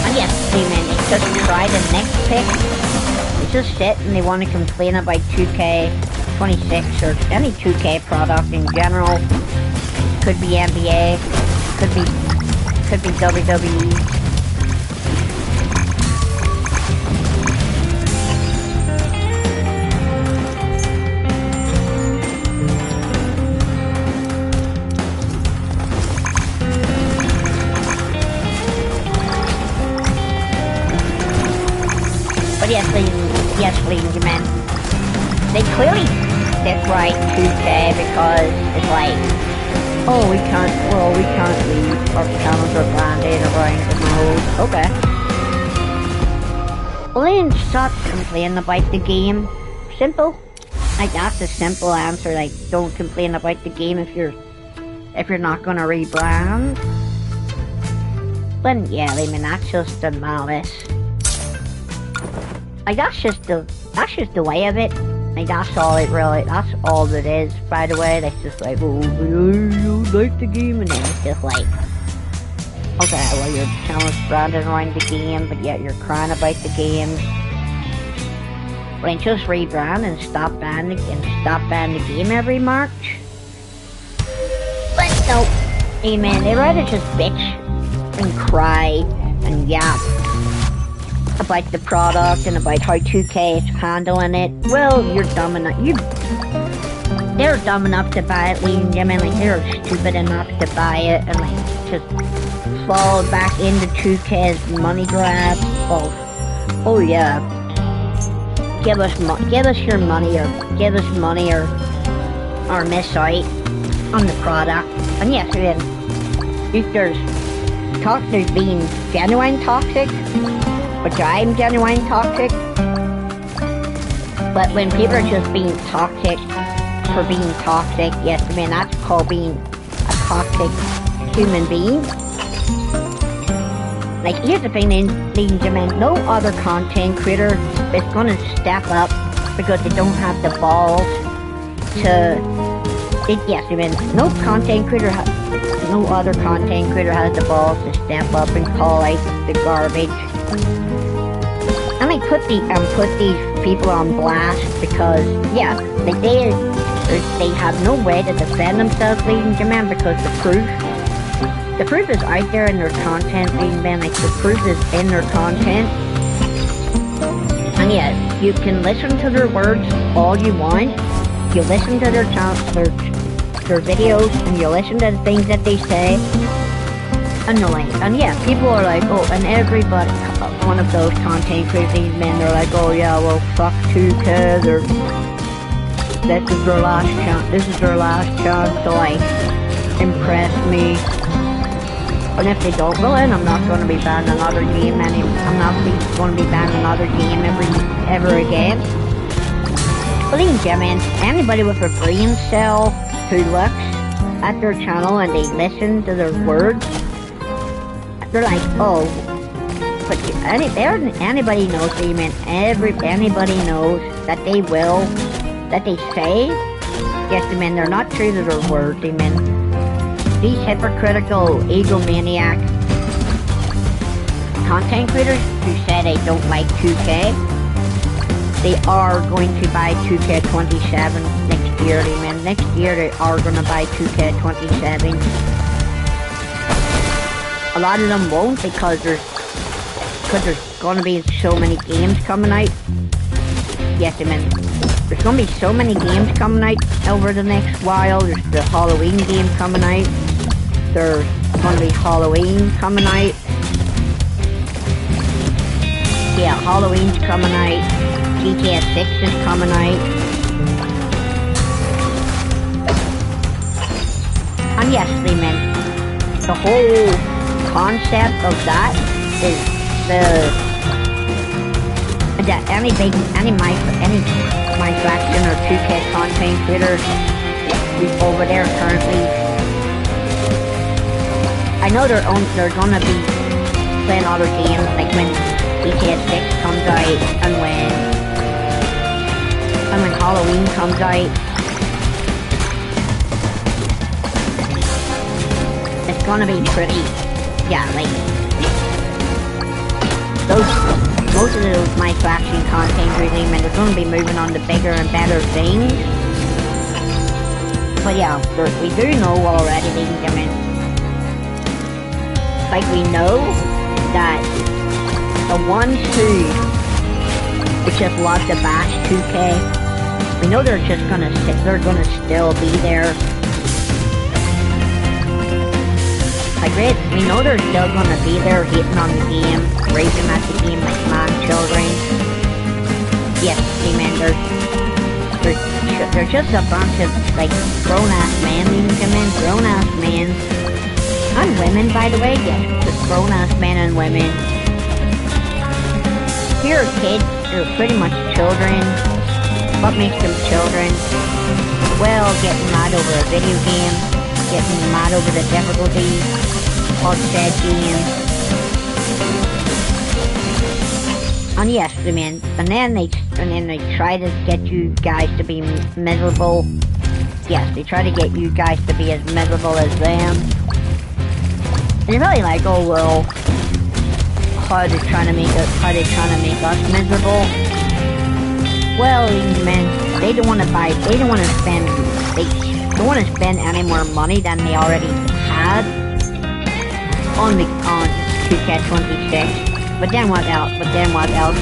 And yes, man, they just try to nitpick. They just sit and they want to complain about 2K26 or any 2K product in general. Could be NBA, could be WWE. Yes, ladies and gentlemen, they clearly stick right 2K because it's like, oh, we can't leave, our channels are branded around the mode. Okay. Well, then stop complaining about the game. Simple. Like, that's a simple answer. Like, don't complain about the game if you're not gonna rebrand. But yeah, I mean, that's just the malice. Like, that's just the way of it. Like, that's all it is, by the way. That's just like, oh, you like the game, and then it's just like, okay, well, your channel's branded around the game, but yet you're crying about the game. Well, then just rebrand and stop banning the game every March. But no, hey man, they'd rather just bitch and cry and yap about the product and about how 2K is handling it. Well, you're dumb enough. They're dumb enough to buy it, ladies and gentlemen. Like, they're stupid enough to buy it and like just fall back into 2K's money grab of, oh yeah, give us your money, or give us money, or miss out on the product. And yes, if there's being genuine toxic, which I'm genuine toxic, but when people are just being toxic for being toxic, yes, I mean, that's called being a toxic human being. Like, here's the thing, ladies and gentlemen, no other content creator is gonna step up because they don't have the balls yes, I mean, no other content creator has the balls to step up and call out the garbage. And I put these people on blast because, yeah, they have no way to defend themselves, ladies and gentlemen, because the proof is out there in their content, ladies and gentlemen. Like, the proof is in their content. And yeah, you can listen to their words all you want. You listen to their videos, and you listen to the things that they say. Annoying. And yeah, people are like, oh, and everybody, one of those content creators, men, they're like, oh yeah, well, fuck 2K, this is their last chance to, like, impress me. And if they don't, well then I'm not going to be banned another game, I'm not going to be banned another game ever again. But ladies and gentlemen, anybody with a brain cell who looks at their channel and they listen to their words, they're like, oh, but anybody knows, anybody knows that they say, yes, they're not true to their words, These hypocritical egomaniac content creators who say they don't like 2K, they are going to buy 2K27 next year, Next year they are going to buy 2K27. A lot of them won't because there's going to be so many games coming out. Yes, there's going to be so many games coming out over the next while. There's the Halloween game coming out. There's going to be Halloween coming out. Yeah, Halloween's coming out. GTA 6 is coming out. And yes, the whole concept of that is that any my faction or 2K content creators over there currently, I know they're gonna be playing other games, like when GTA 6 comes out and when Halloween comes out. It's gonna be pretty, yeah, like most of those my faction content creators, they're gonna be moving on to bigger and better things. But yeah, we do know already, like we know that the ones who just love to bash 2K, we know they're just gonna still be there. Like, we know they're still gonna be there hating on the game, raging at the game like mad children. Yes, they're just a bunch of, like, grown-ass men, grown-ass men. And women, by the way, yes, just grown-ass men and women. Here are kids, they're pretty much children. What makes them children? Well, getting mad over a video game, getting mad over the difficulties of said game. And yes, and then they try to get you guys to be miserable. Yes, they try to get you guys to be as miserable as them. And you're really like, oh well, how are they trying to make us miserable? Well, they don't want to spend any more money than they already had on 2K26. But then what else?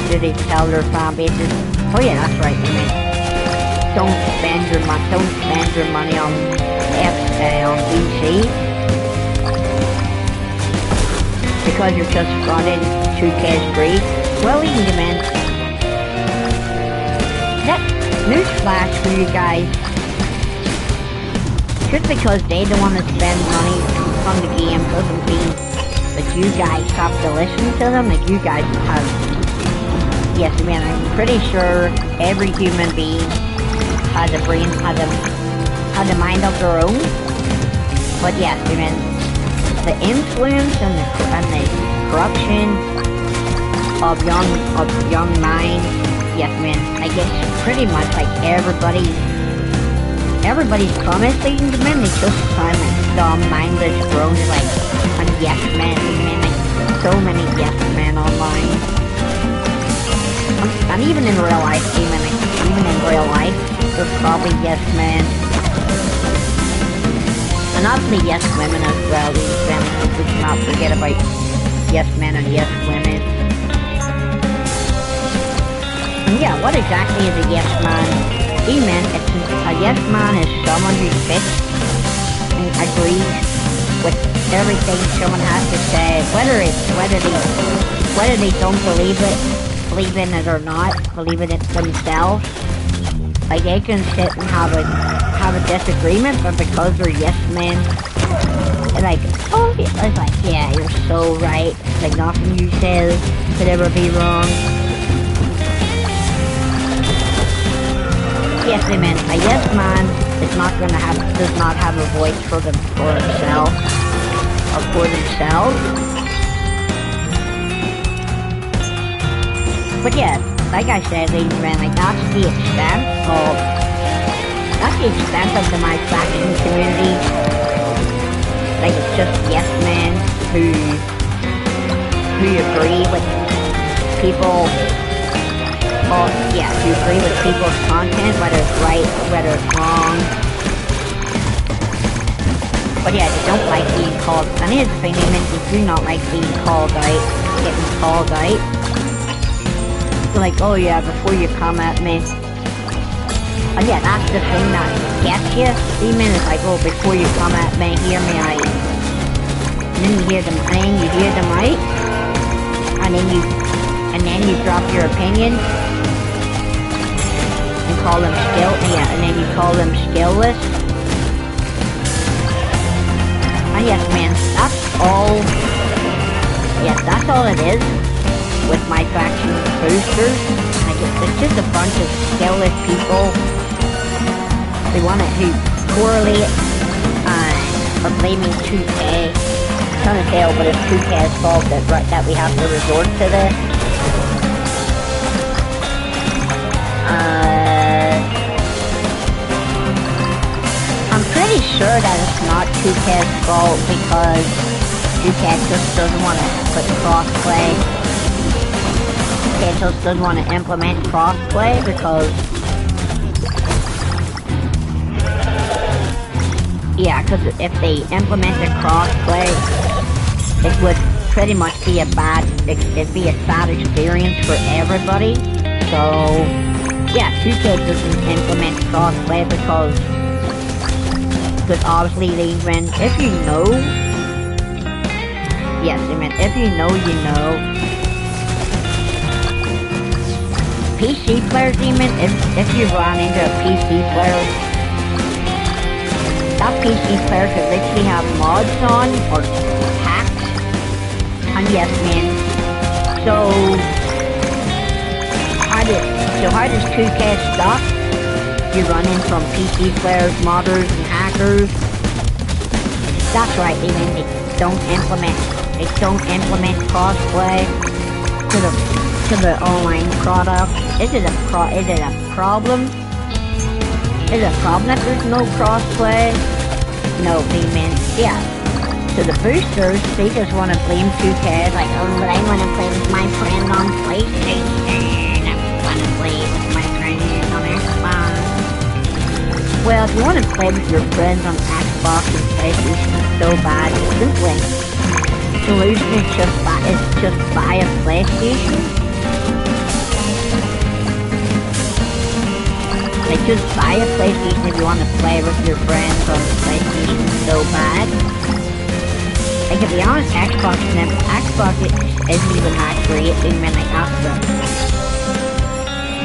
Do they tell their fan bases? Oh yeah, that's right, don't spend your money on PC. Because you're just running 2K's free. Well, ladies and gentlemen, that newsflash for you guys. Just because they don't want to spend money on the game doesn't mean that you guys have to listen to them. Like, you guys have. Yes, I'm pretty sure every human being has a brain, has a mind of their own. But yes, the influence and the corruption of young minds, yes, I guess pretty much like everybody everybody's promised things, man. They just find like dumb, mindless drones, like, and yes men, man, like, so many yes men online. And even in real life, even in real life, there's probably yes men. And obviously yes women as well, these women, we cannot forget about yes men and yes women. And yeah, what exactly is a yes man? Amen. A yes man is someone who fits and agrees with everything someone has to say, whether they don't believe in it or not, believe in it themselves. Like they can sit and have a disagreement, but because they're yes men, they're like, oh, it's like, yeah, you're so right. Like nothing you say could ever be wrong. Yes, amen. A yes man does not have a voice for himself or for themselves. But yeah, like I said, ladies and gentlemen, like that's the extent of the my faction community. Like it's just yes men who agree with people. You agree with people's content, whether it's right or whether it's wrong. But yeah, they don't like being called, and here's the thing, they do not like being called out, getting called out. They're like, oh yeah, before you come at me. And yeah, that's the thing that gets you. Demon is like, oh, before you come at me, hear me out. And then you hear them out. And then you drop your opinion. And call them and then you call them skillless. And yes, man, that's all it is with my faction boosters. Like it's just a bunch of skillless people. They want to correlate are blaming 2K. I'm trying to say, oh, but it's 2K's fault that we have to resort to this. I'm pretty sure that it's not 2K's fault because 2K just doesn't want to put crossplay. 2K just doesn't want to implement crossplay because if they implemented crossplay, it would pretty much be it'd be a sad experience for everybody. So yeah, 2K doesn't implement crossplay because obviously if you know, yes, amen, if you know, you know. PC players, even if you run into a PC player, that PC player could literally have mods on or hacks. And yes, man. So how does 2K stop? You run in from PC players, modders, and hackers. That's right, they don't implement crossplay to the online product. Is it a problem? Is it a problem that there's no crossplay? No, yeah. So the boosters, they just want to blame 2K, like, oh, but I want to play with my friend on PlayStation. I want to play with my friend on Xbox. Well, if you want to play with your friends on Xbox and PlayStation so bad, simply the solution is just buy a PlayStation. Like, just buy a PlayStation if you want to play with your friends on PlayStation so bad. Like, to be honest, Xbox isn't even that great, man. Like,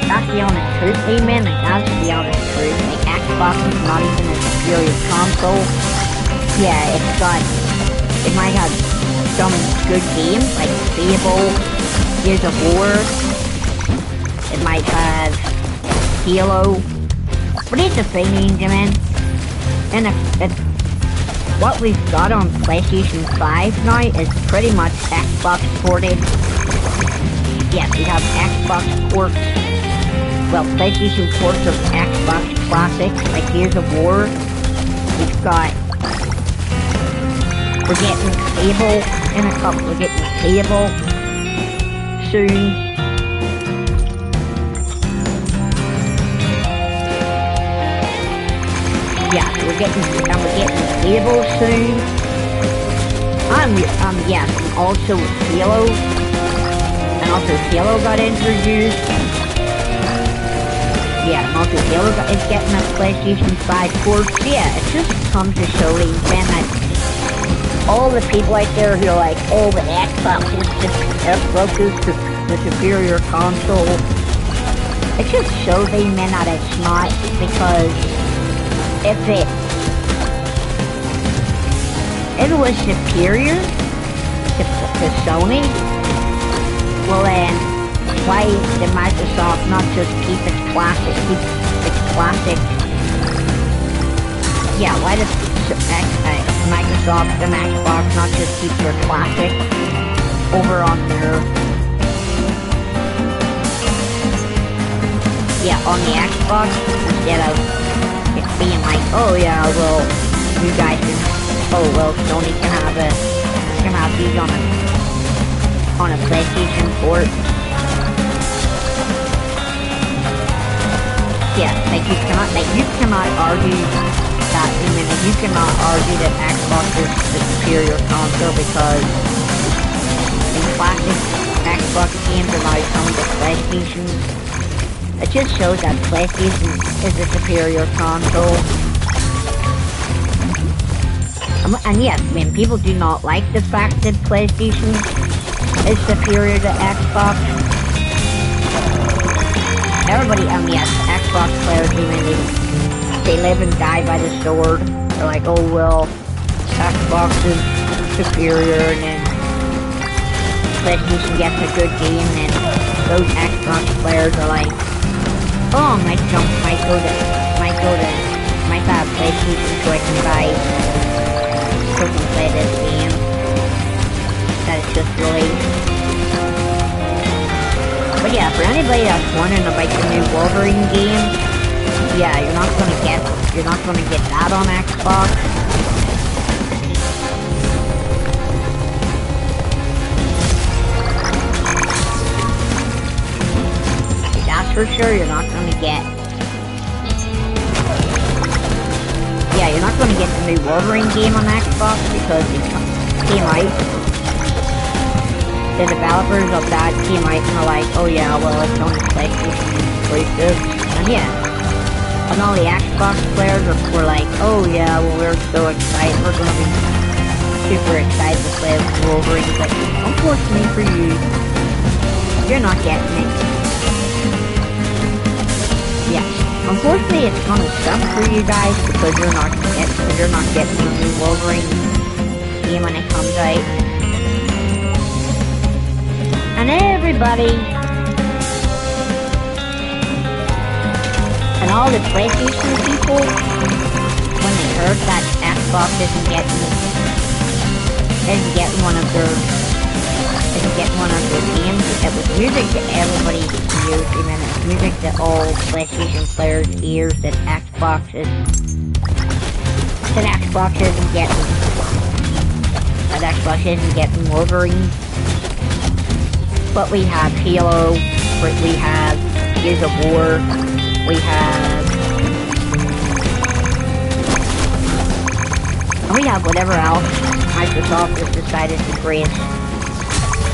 that's the honest truth, man. Like, that's the honest truth. Like, Xbox is not even a superior console. Yeah, it might have some good games, like Fable, Gears of War. It might have Halo. But it's the thing, man. And what we've got on PlayStation 5 now is pretty much Xbox ported. Yes, we have Xbox ports well, PlayStation ports of Xbox classics, like Gears of War. We've got, we're getting Cable in a couple, we're getting Cable soon. Yeah, so we're getting Cable soon. Yes, and also Halo. And also Halo got introduced. Yeah, and also Halo is getting a PlayStation 5 port. Yeah, it just comes to show you, man, that all the people out there who are like, oh, the Xbox is the superior console. It just shows you, man, that it's not, because if it was superior to Sony, well then, why did Microsoft not just keep its classic, yeah, why does Microsoft and Xbox not just keep their classic over on their, yeah, on the Xbox, instead of it being like, oh yeah, well, you guys can, oh well, Sony can have these on a PlayStation port. Yeah, like you cannot argue that, I mean, you cannot argue that Xbox is the superior console, because in classic Xbox games are now coming to PlayStation. It just shows that PlayStation is the superior console. And yes, I mean, people do not like the fact that PlayStation is superior to Xbox. Everybody, yes, Xbox players, even they live and die by the sword. They're like, oh well, Xbox is superior, and then PlayStation gets a good game, and those Xbox players are like, oh, might have PlayStation so I can buy, so I can play this game. That is just really. But yeah, for anybody that's wondering about the new Wolverine game, yeah, you're not gonna get that on Xbox. That's for sure. You're not gonna get. Yeah, you're not gonna get the new Wolverine game on Xbox because it came out. The developers of that came out and were like, oh yeah, well, it's only PlayStation exclusive. And yeah, and all the Xbox players were like, oh yeah, well, we're so excited, we're gonna be super excited to play with Wolverine. It's like, unfortunately for you, you're not getting it. Yeah, unfortunately it's gonna suck for you guys, because you're not getting the new Wolverine game when it comes out. And everybody, and all the PlayStation people, when they heard that Xbox isn't getting one of their games, it was music to everybody's ears, even it's music to all PlayStation players' ears, that Xbox isn't getting Wolverine. But we have Halo, we have Gears of War, we have whatever else Microsoft has decided to grace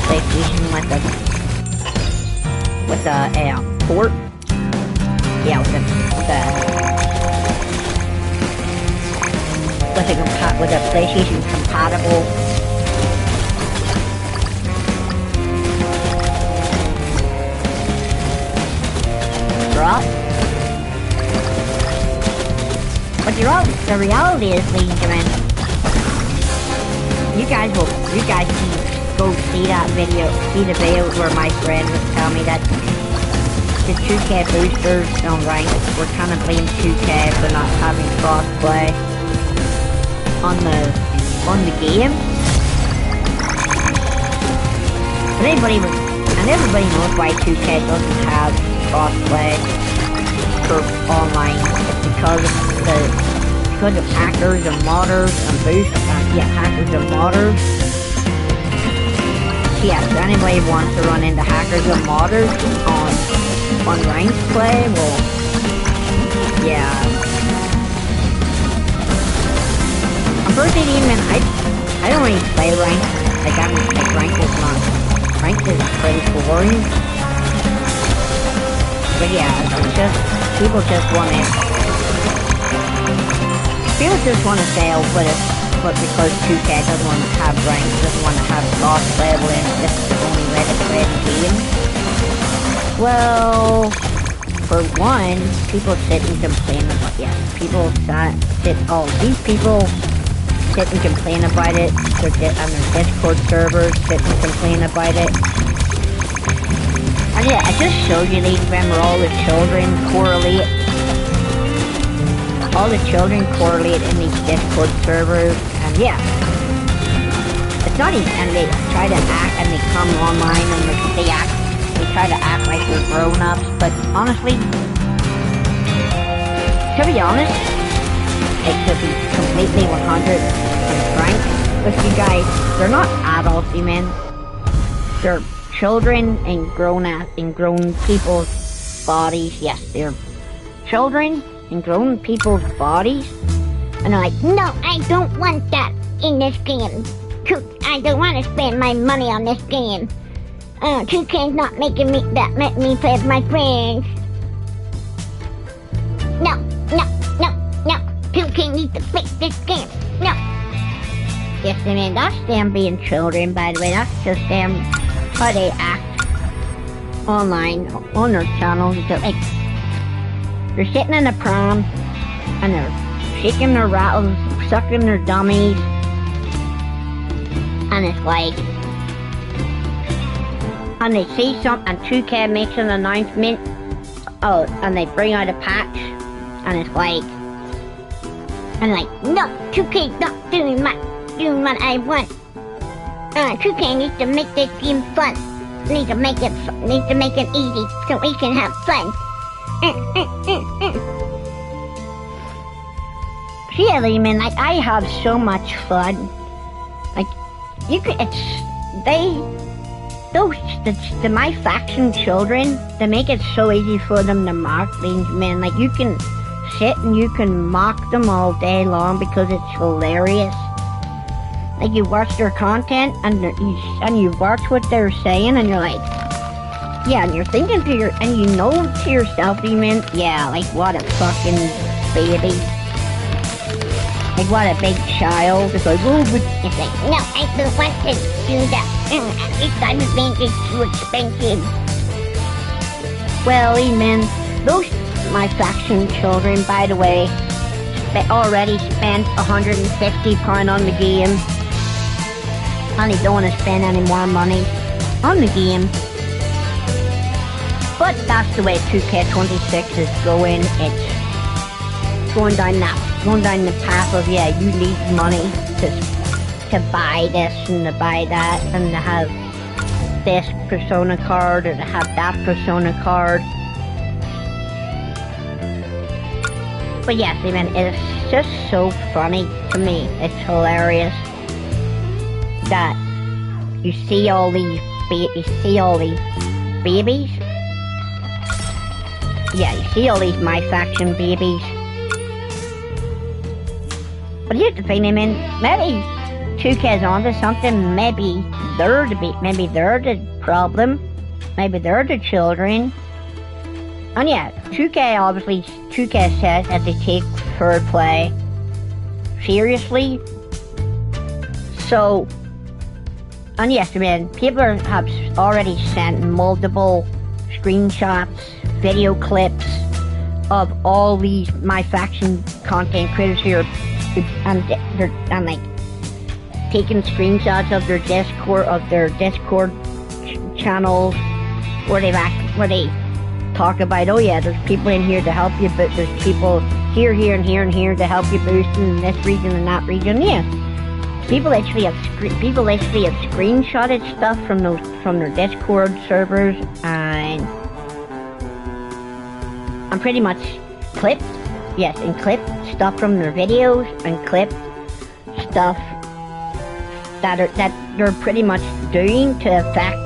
PlayStation with a port. Yeah, with a PlayStation compatible. But the reality is, ladies and gentlemen, you guys can go see the video where my friend was telling me that the 2K boosters don't rank. We're kind of blaming 2K for not having crossplay on the game. And everybody knows why 2K doesn't have crossplay. for online. It's because of hackers and modders and hackers and modders. Yes, if anybody wants to run into hackers and modders on ranked play, well, yeah. Unfortunately, man, I don't really play ranked. Ranked is pretty boring. But yeah, people just want to fail, but because 2K doesn't want to have rank, doesn't want to have lost level, and this is the only way to play the game. Well, for one, people sit and complain about these people sit and complain about it. On their Discord servers, sit and complain about it. And yeah, it just shows you these where all the children correlate. All the children correlate in these Discord servers, and yeah. It's not even, and they try to act, and they come online, and they try to act like they're grown-ups, but honestly, to be honest, it could be completely 100% frank with you guys. They're not adults, you man. They're children in grown people's bodies. Yes, they're children in grown people's bodies. And they're like, no, I don't want that in this game. I don't want to spend my money on this game. 2K's not making me play with my friends. No. 2K needs to fix this game. No. Yes, I mean, that's them being children, by the way. That's just them, how they act online, on their channels. They're sitting in a prom, and they're shaking their rattles, sucking their dummies. And it's like, and they see and 2K makes an announcement, and they bring out a patch, and it's like, no, 2K's not doing what I want. 2K needs to make this game fun. Needs to make it easy so we can have fun. Really, man, like, I have so much fun. Like, the my faction children, they make it so easy for them to mock things, man. Like, you can sit and you can mock them all day long because it's hilarious. Like, you watch their content and you watch what they're saying, and you're like, yeah, and you're thinking to yourself, you man, yeah, like, what a fucking baby. Like, what a big child. It's like, oh, but it's like, no, I don't want to do that. This diamond is too expensive. Well, man, those my faction children, by the way, already spent £150 on the game. And they don't want to spend any more money on the game. But that's the way 2K26 is going. It's going down the path of, yeah, you need money to buy this and to buy that and to have this persona card or to have that persona card. But yes, I mean, it's just so funny to me. It's hilarious that you see all these babies. Yeah, you see all these my faction babies. But here's the thing, I mean, maybe 2K's onto something. Maybe they're the problem. Maybe they're the children. And yeah, 2K says that they take fair play seriously. So, and yes, I mean, people have already sent multiple screenshots, video clips of all these my faction content creators here, and like taking screenshots of their Discord channels where they talk about, oh yeah, there's people in here to help you, but there's people here and here to help you boost in this region and that region. Yeah, people actually have screenshotted stuff from their Discord servers, and and pretty much clip, yes, and clip stuff from their videos and clip stuff that they're pretty much doing to affect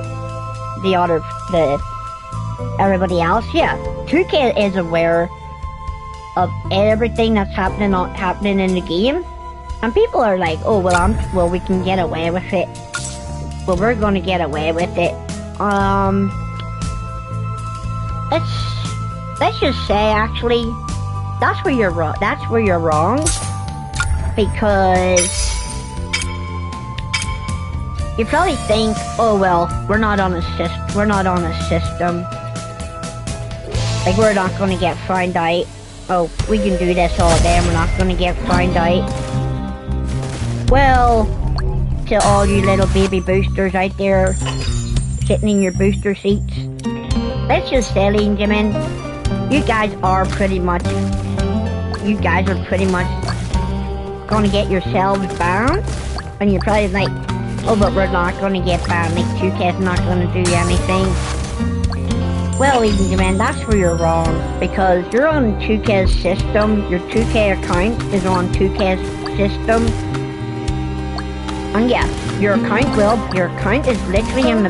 everybody else. Yeah, 2K is aware of everything that's happening in the game, and people are like, oh well, we can get away with it. Well, we're gonna get away with it. Let's just say, actually, that's where you're wrong. That's where you're wrong, because you probably think, oh well, we're not on a system. Like, we're not gonna get found out. Oh, we can do this all day and we're not gonna get found out. Well, to all you little baby boosters out there sitting in your booster seats, let's just say, ladies and gentlemen, you guys are pretty much gonna get yourselves banned, and you're probably like, oh, but we're not gonna get banned, like 2K's not gonna do anything. Well, ladies and gentlemen, that's where you're wrong, because you're on 2K's system. Your 2K account is on 2K's system, and yeah, your account is literally in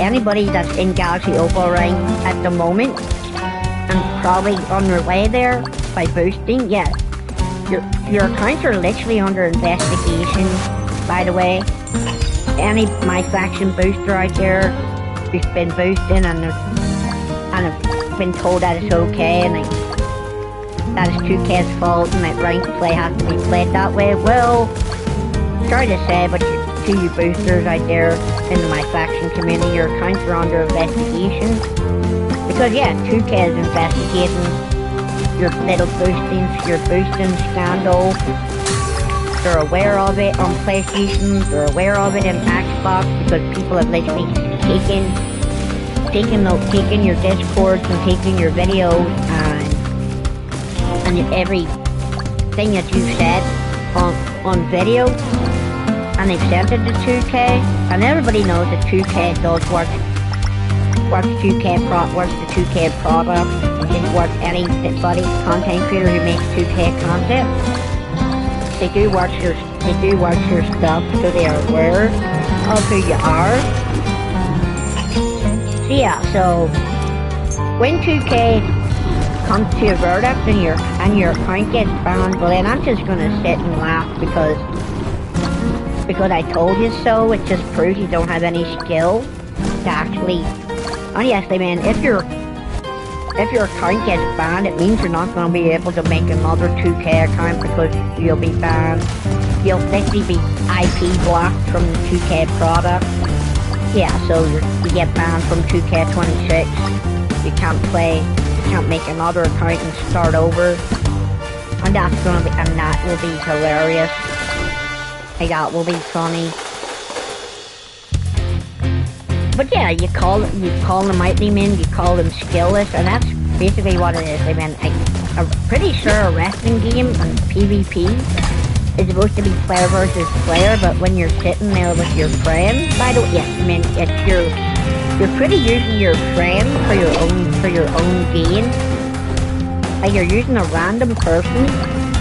anybody that's in Galaxy Opal Ring at the moment, and probably on their way there by boosting. Yes, your accounts are literally under investigation, by the way. Any My Faction booster out there who's been boosting and have been told that it's okay, and that it's 2K's fault, and that ranked play has to be played that way. Well, sorry to say, but to you boosters out there in the My Faction community, your accounts are under investigation. Because yeah, 2K is investigating your little boosting scandal. They're aware of it on PlayStation, they're aware of it in Xbox, because people have literally taken your Discords and taken your videos and everything that you've said on video, and they've sent it to 2K, and everybody knows that 2K does work the 2K product. It works anybody, content creator who makes 2K content. They do watch your stuff, so they are aware of who you are. So yeah, so when 2K comes to a verdict and your account gets banned, well then I'm just gonna sit and laugh because I told you so. It just proves you don't have any skill to actually. And yes, I mean, if your account gets banned, it means you're not going to be able to make another 2K account, because you'll be banned. You'll literally be IP blocked from the 2K product. Yeah, so you get banned from 2K26. You can't make another account and start over. And that will be hilarious. Like, that will be funny. But yeah, you call them Mightymen, you call them skillless, and that's basically what it is. I mean, I'm pretty sure a wrestling game and PvP is supposed to be player versus player, but when you're sitting there with your friend, by the way, yes, I mean, you're pretty using your friend for your own gain. Like, you're using a random person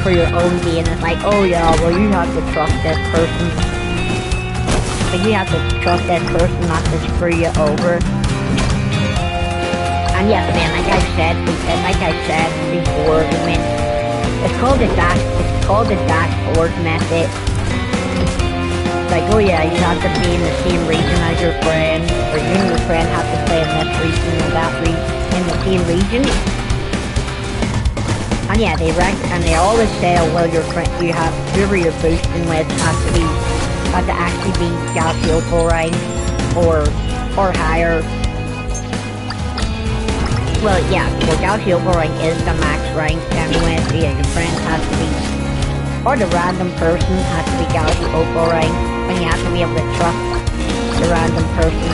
for your own gain. It's like, oh yeah, well, you have to trust this person. But you have to trust that person not to screw you over. And yes, man, like I said before, I mean, it's called the dashboard method. Like, oh yeah, you have to be in the same region as your friend, or you and your friend have to play in this region or that region, in the same region. And yeah, they always say, oh well, whoever you're boosting with have to actually be Galaxy Opal rank or higher. Well, yeah, Galaxy Opal rank is the max rank anyway, so yeah, your friend has to be, or the random person has to be Galaxy Opal rank, and you have to be able to trust the random person.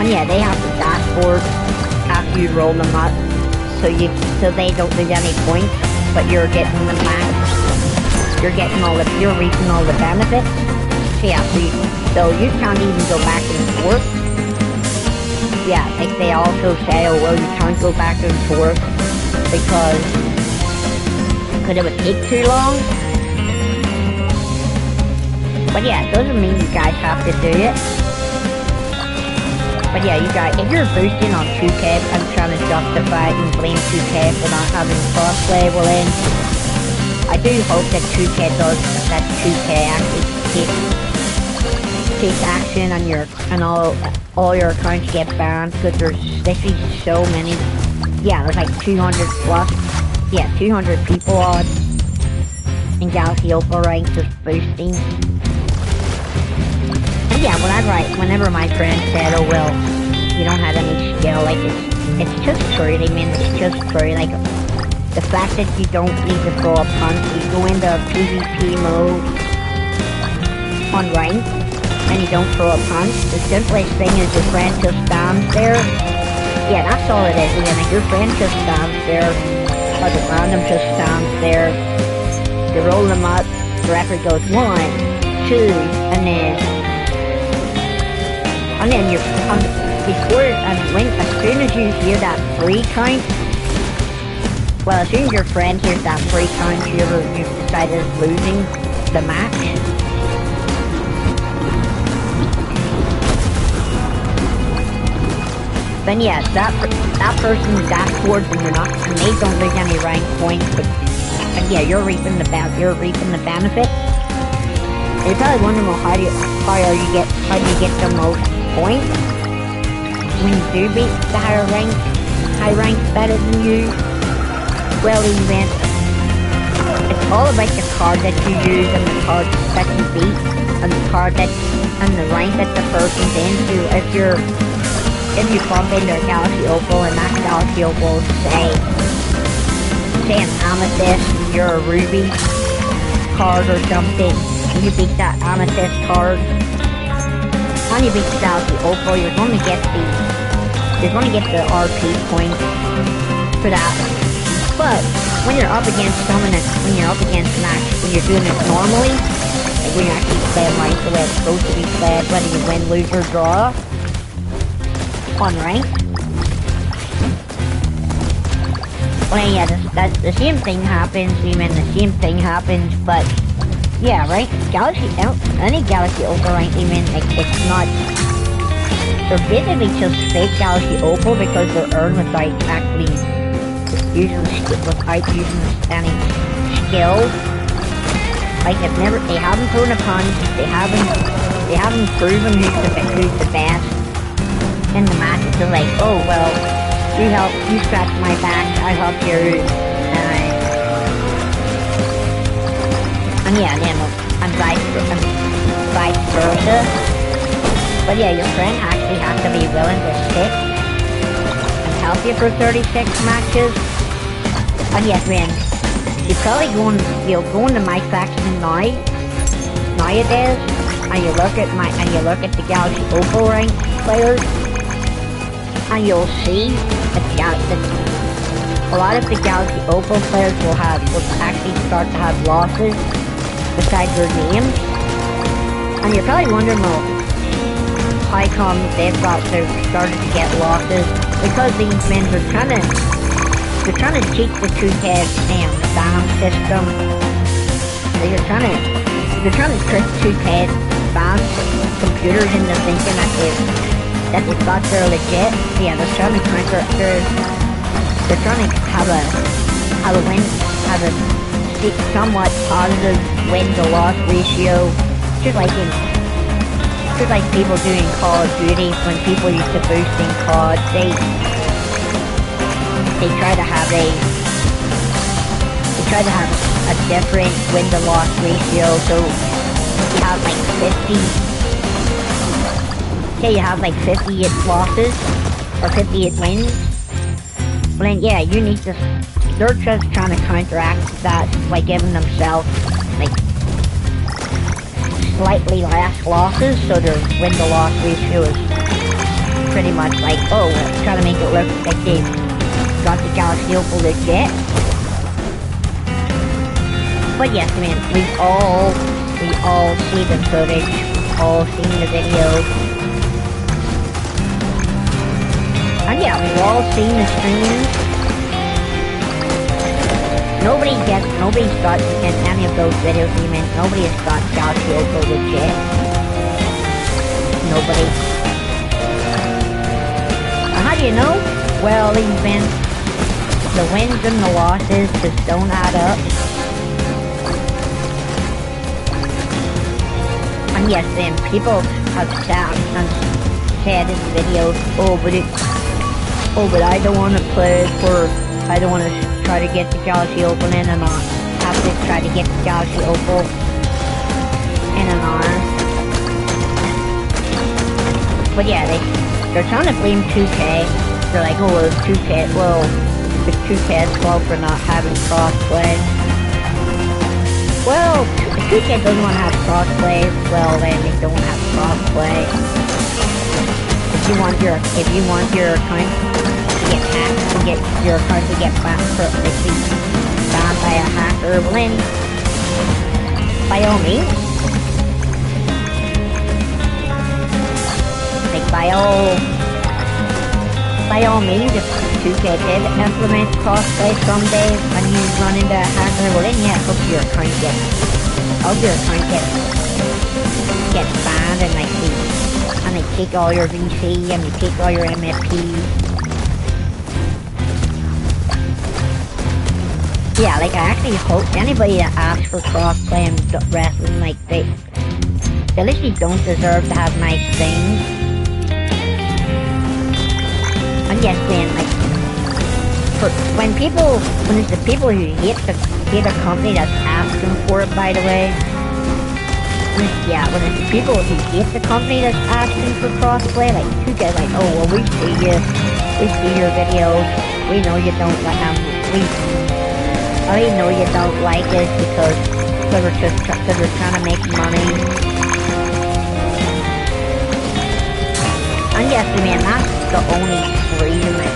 And yeah, they have the dashboard after you roll them up, so they don't lose any points, but you're getting the max. You're reaping all the benefits. So yeah, so you can't even go back and forth. Yeah, like they also say, oh well, you can't go back and forth because it would take too long. But yeah, it doesn't mean you guys have to do it. But yeah, you guys, if you're boosting on 2K, I'm trying to justify it and blame 2K for not having crossplay, well then, I do hope that 2K actually takes action on all your accounts get banned, because there's literally so many. Yeah, there's like 200 plus. Yeah, 200 people on in Galaxy Opal rank just boosting. And yeah, whenever my friend said, "Oh well, you don't have any skill," like it's just true. I mean, it's just true. Like the fact that you don't need to throw a punch, you go into PvP mode on rank and you don't throw a punch. The simplest thing is your friend just stands there. Yeah, that's all it is. And then if your friend just stands there, or the random just stands there, you roll them up, the referee goes 1, 2, and then you're as soon as you hear that 3 count, well, as soon as your friend hears that 3 count, you've decided losing the match. Then yeah, that person's dashboard, and they don't lose any rank points, but yeah, you're reaping the benefit. And you're probably wondering, well, how do you get the most points when you do beat the high rank better than you? Well, it's all about the card that you use and the card that you beat and the rank that the person's in. So if you bump into a Galaxy Opal and that Galaxy Opal, say an Amethyst and you're a Ruby card or something, and you beat that Amethyst card, and you beat the Galaxy Opal, you're going to get the RP points for that. But when you're up against when you're doing it normally, like when you're actually playing right the way it's supposed to be played, whether you win, lose, or draw on rank. Well, yeah, the same thing happens. But yeah, right? Any Galaxy Opal rank, like it's not. They're basically just fake Galaxy Opal because they're earned without actually using any skill. Like they haven't thrown a punch. They haven't proven who's the best in the match. It's like, oh well, you scratch my back, I help yours, and yeah, and vice versa. But yeah, your friend actually has to be willing to sit and help you for 36 matches. And yes, man, you'll go into my faction nowadays, and you look at the Galaxy Opal rank players, and you'll see that a lot of the Galaxy Opal players will actually start to have losses beside their names. And you're probably wondering, well, how come they've started to get losses? Because these men are trying to cheat the 2K ban system. They're trying to trick 2K ban computers into thinking that they've got their legit. Yeah, they're trying to have a somewhat positive win-to-loss ratio, just like people doing Call of Duty. When people used to boost in COD, they try to have a different win-to-loss ratio. So you have like 50. Say you have like 58 losses or 58 wins. Well then, yeah, they're just trying to counteract that by giving themselves like slightly less losses, so their win-to-loss ratio is pretty much like, oh, trying to make it look like they've got the Galaxy Opal legit. But yes, man, we all see the footage, we've all seen the videos. And yeah, we've all seen the streams. Nobody's got in any of those videos we meant, nobody has got Galaxy Opal legit. Nobody. How do you know? Well, even the wins and the losses just don't add up. And yes, then people have sat and said in videos, oh, but I don't want to play I don't want to try to get the Galaxy Opal in an hour. Have to try to get the Galaxy Opal in an hour. But yeah, they're trying to blame 2K. They're like, oh, it's 2K. Well, it's 2K's fault for not having crossplay. Well, if 2K doesn't want to have crossplay, well then they don't have crossplay. If you want your account to get hacked, to get your account to get banned by a hacker, well then, by all means, like by all means, if 2K did implement crossplay someday when you run into a hacker, well then yeah, hope your account gets banned and they take all your VC and they take all your MFP. Yeah, like I actually hope anybody that asks for crossplay and wrestling, like they literally don't deserve to have nice things. And yes, then when it's the people who hate the company that's asking for it, by the way. When it's the people who hate the company that's asking for crossplay, like 2K's like, oh well, we see your videos, we know you don't like I know you don't like it because we're trying to make money. And yes, man, that's the only reason that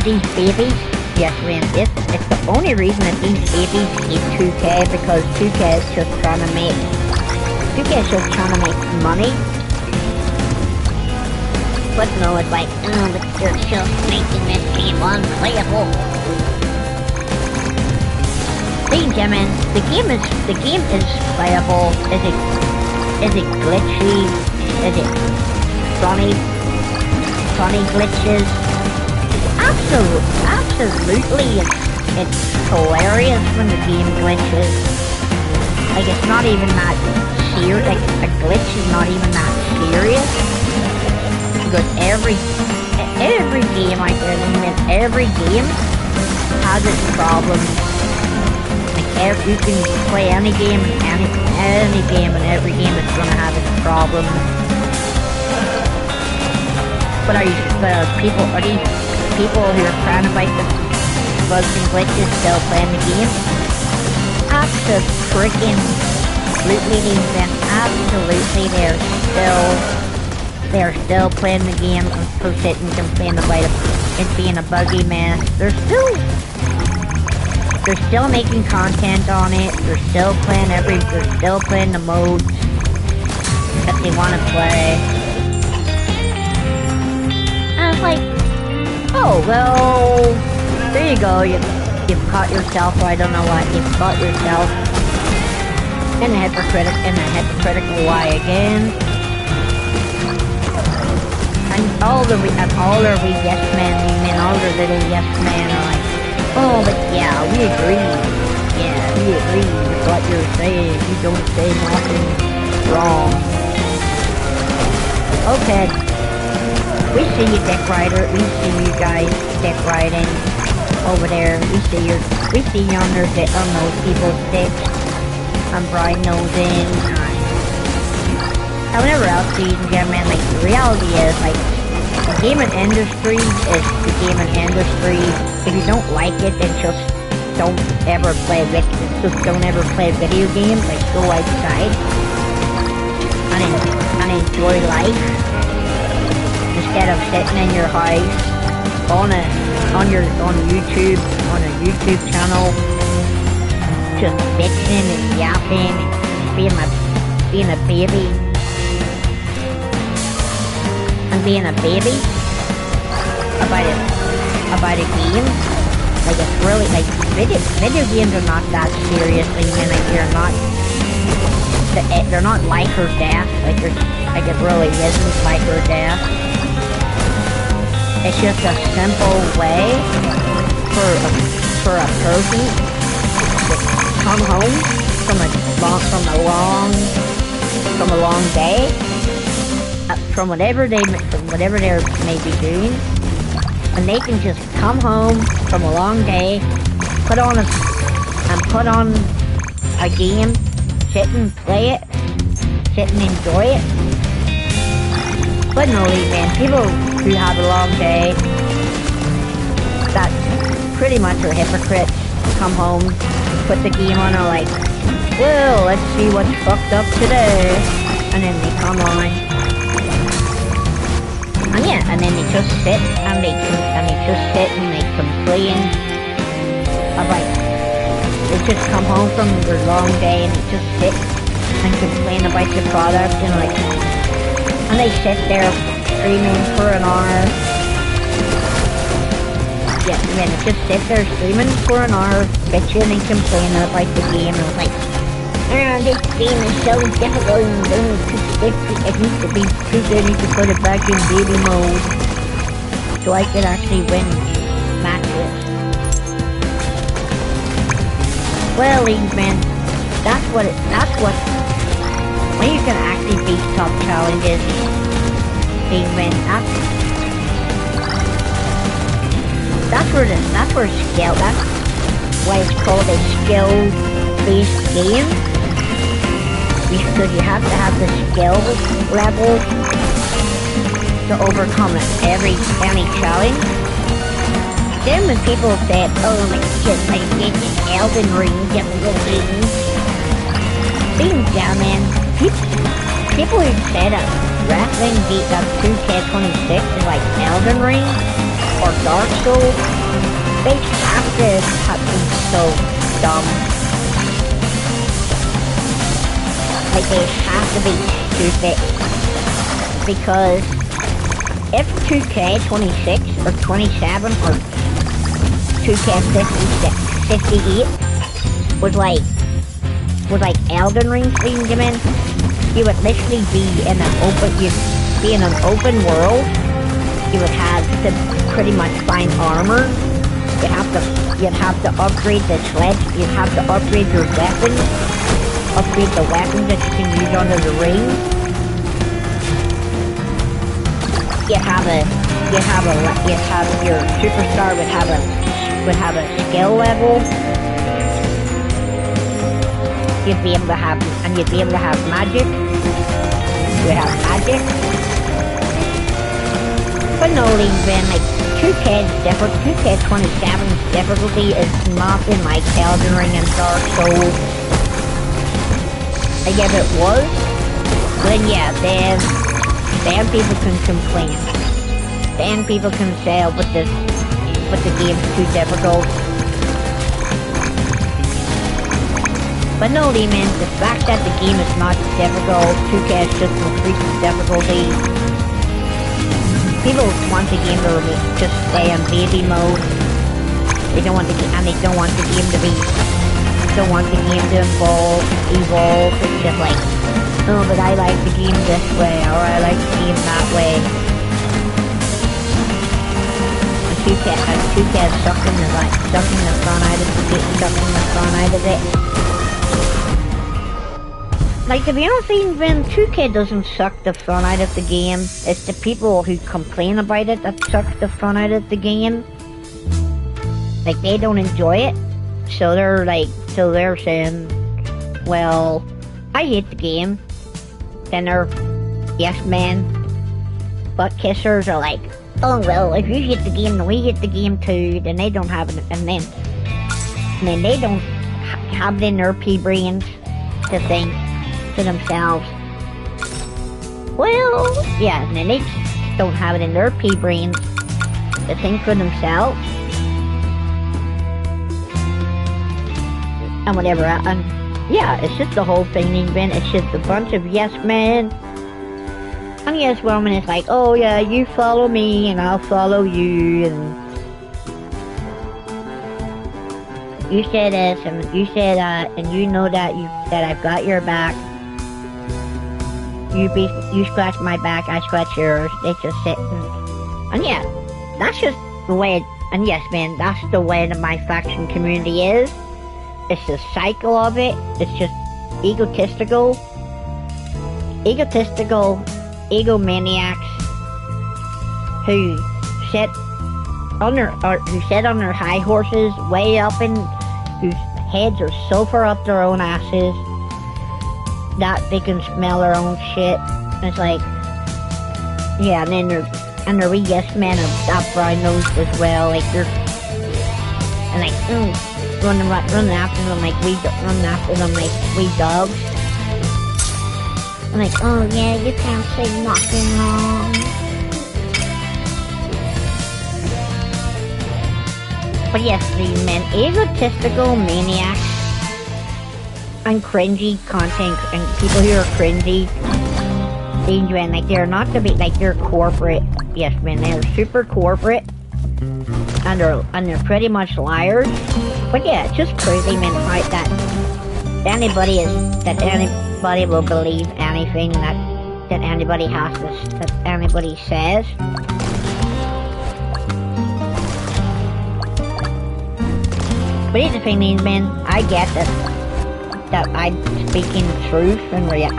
these babies, yes, man, it's the only reason that these babies hate 2K, because 2K is just trying to make money. But no, it's like, oh, but they're just making this game unplayable. Gentlemen, the game is playable. Is it glitchy? Is it funny glitches? Absolutely, it's hilarious when the game glitches. Like it's not even that serious. Like a glitch is not even that serious. Because every game out there, every game has its problems. You can play any game and every game is gonna have its problems. But are these people who are crying about the bugs and glitches still playing the game? Absolutely, they're still playing the game and sitting and complaining about it being a buggy mess. They're still making content on it. They're still playing the modes that they want to play. And it's like, oh well, there you go. You've caught yourself, or I don't know what. You've caught yourself in a hypocritical lie again. And all the yes men, all the little yes men are like, oh, but yeah, we agree. Yeah, we agree with what you're saying. You don't say nothing wrong. Okay. We see you dick rider. We see you guys dick riding over there. We see you on those people's dicks and bride nosing. And whatever else, ladies and gentlemen, like the reality is, like, the gaming industry is the gaming industry. If you don't like it, then just don't ever play video games. Like, go outside and enjoy life instead of sitting in your house on a YouTube channel, just bitching and yapping and being a baby. And being a baby about a game Like, it's really, like, video games are not that serious, and like, they're not life or death. Like, it really isn't life or death. It's just a simple way for a person to come home from a long day, from whatever they may be doing, and they can just come home from a long day, put on a game, sit and play it, sit and enjoy it. But no, man, people who have a long day, that pretty much are hypocrites, come home, put the game on, are like, well, let's see what's fucked up today, and then they come on, and yeah, and then they just sit, and they complain about, they just come home from their long day, and they just sit and complain about the product, and like, and they sit there streaming for an hour. Yeah, and then they just sit there streaming for an hour, bitching and complaining about the game, and like, this game is so difficult, and it needs to be too good, I need to put it back in baby mode, so I can actually win matches. Well, man, that's what, when you can actually beat top challenges, man, that's why it's called a skill-based game, because you have to have the skill level to overcome any challenge. Then when people said, oh my god, I get an Elden Ring difficulty, yeah, man, people who said that wrestling beat up 2K26 is like Elden Ring or Dark Souls, they have to have been so dumb. Like, they have to be stupid. Because if 2K26 or 27 or 2K58 was like Elden Ring theme, you would literally be in an open world. You would have to pretty much find armor. You'd have to upgrade the sledge. You'd have to upgrade your weapons. Upgrade the weapons that you can use under the ring. Your superstar would have a skill level. You'd be able to have magic. You'd have magic. But no, even like 2K27's difficulty is nothing like Elden Ring and Dark Souls. Like, if it was, then yeah, then people can complain. Then people can say, but the game's too difficult. But no, man, the fact that the game is not difficult, 2K just increased the difficulty. People want the game to just stay on baby mode. They don't want the game, and they don't want the game to evolve. It's just like, oh, but I like the game this way, or I like the game that way. And 2K is sucking the fun out of it. Like, to be honest, even 2K doesn't suck the fun out of the game. It's the people who complain about it that suck the fun out of the game. Like, they don't enjoy it. So they're saying, well, I hate the game. Then they're yes men. Butt kissers are like, oh well, if you hate the game, then we hate the game too. Then they don't have it, and then they don't have it in their pea brains to think to themselves, well, yeah, and then they don't have it in their pea brains to think for themselves and whatever. And yeah, it's just the whole thing, even. It's just a bunch of yes men. And yes woman is like, oh yeah, you follow me and I'll follow you, and you say this, and you say that, and you know that I've got your back. You scratch my back, I scratch yours. They just sit and yeah, that's just the way it, and yes, man, that's the way that my faction community is. It's the cycle of it. It's just egotistical, egomaniacs who sit on their high horses, way up, and whose heads are so far up their own asses that they can smell their own shit. And it's like, yeah, and then they're wee yes men of that brown nose as well. Like they're and like running after them like wee dogs. I'm like, oh yeah, you can't say nothing wrong. But yes, these men, egotistical maniacs and cringy content, and people who are cringy, and like they're not to be like they're corporate. Yes, man, they're super corporate, and they're pretty much liars. But yeah, it's just crazy, man, that anybody will believe anything that anybody says. But here's the thing, man, I get that I'm speaking truth and I'm like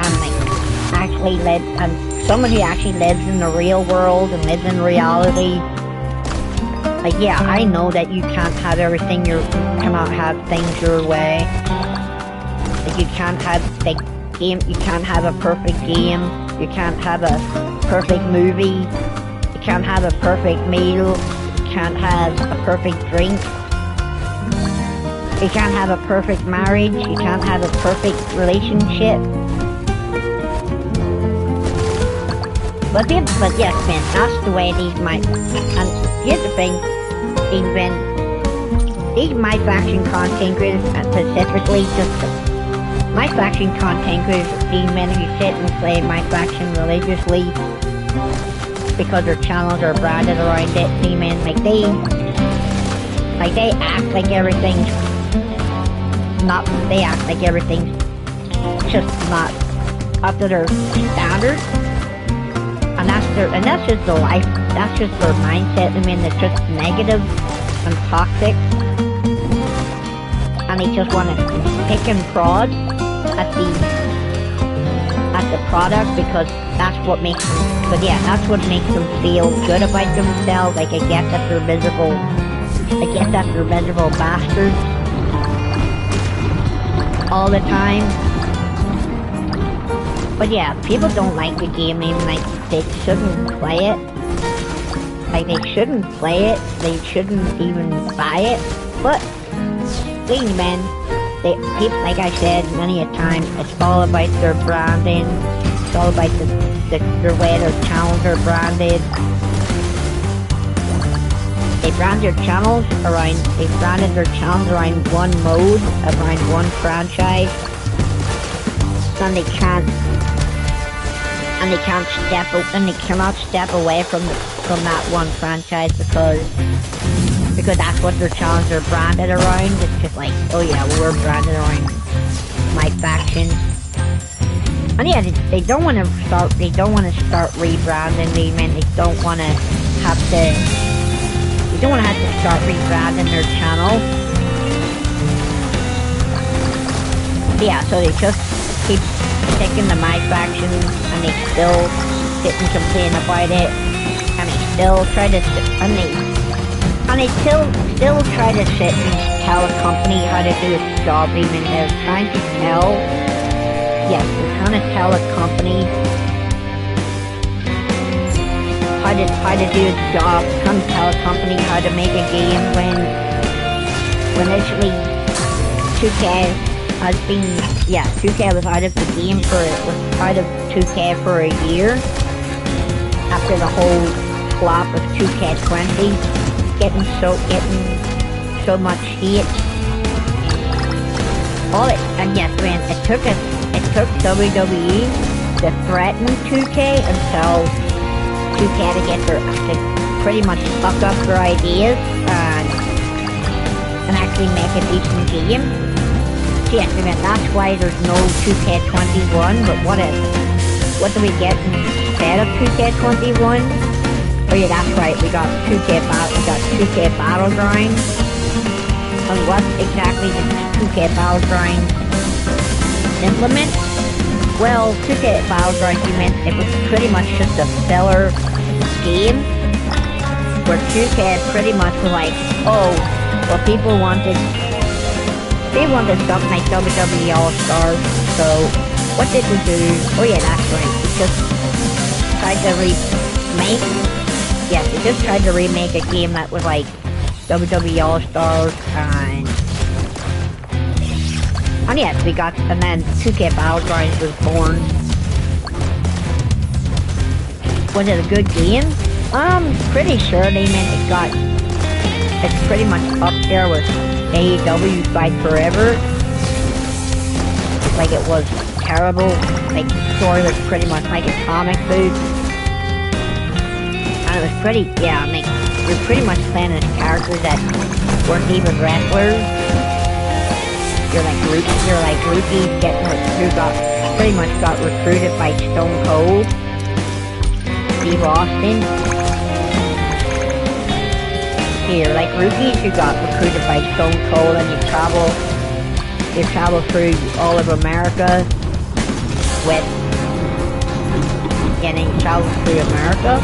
actually and someone who actually lives in the real world and lives in reality. Like, yeah, I know that you can't have everything, you cannot have things your way. Like, you can't have you can't have a perfect game, you can't have a perfect movie, you can't have a perfect meal, you can't have a perfect drink. You can't have a perfect marriage. You can't have a perfect relationship. But yes, man, that's the way these might. And here's the thing, these my faction content creators, specifically my faction content creators, these men who sit and play my faction religiously because their channels are branded around it. These men, they act like everything's. They act like everything's just not up to their standards, and that's just the life. That's just their mindset. I mean, it's just negative and toxic, and they just want to pick and prod at the product because that's what makes them. But yeah, that's what makes them feel good about themselves. Like I get that they're miserable. I get that they're miserable bastards all the time. But yeah, people don't like the game, even like they shouldn't play it. Like they shouldn't play it, they shouldn't even buy it. But these men, people, like I said many a time, it's all about their branding. It's all about their way their channels are branded. They branded their channels around one mode, around one franchise, and they cannot step away from that one franchise because that's what their channels are branded around. It's just like, oh yeah, we're branded around my faction. And yeah, they don't want to start rebranding. They don't want to have to. You don't want to have to start rebranding their channel. Yeah, so they just keep sticking to my faction, and they still sit and complain about it, and they still try to sit and tell a company how to do its job. Even they're trying to tell a company how to do its job. Can't tell a company how to make a game when literally 2K has been, 2K was out of the game was out of 2K for a year after the whole flop of 2K20 getting so much hate. And yes, man, it took WWE to threaten 2K until 2K to pretty much fuck up their ideas and actually make a decent game. So yes, I mean, that's why there's no 2K21, but what do we get instead of 2K21? Oh yeah, that's right, we got 2K Battlegrounds. And what exactly did 2K Battlegrounds implement? Well, 2K Battlegrounds, you meant it was pretty much just a filler game, where 2K pretty much was like, oh, well people wanted something like WWE All-Stars, so what did we do? Oh yeah, that's right, we just tried to remake a game that was like WWE All-Stars, and yes, and then 2K Battlegrounds was born. Was it a good game? Pretty sure they meant it's pretty much up there with AEW Fight Forever. Like, it was terrible, like, the story was pretty much like a comic book. And it was pretty, yeah, I mean, you're pretty much playing as characters that weren't even wrestlers. You're like rookies who pretty much got recruited by Stone Cold, Steve Austin. You're like rookies who got recruited by Stone Cold, and you travel through all of America with, and then you travel through America.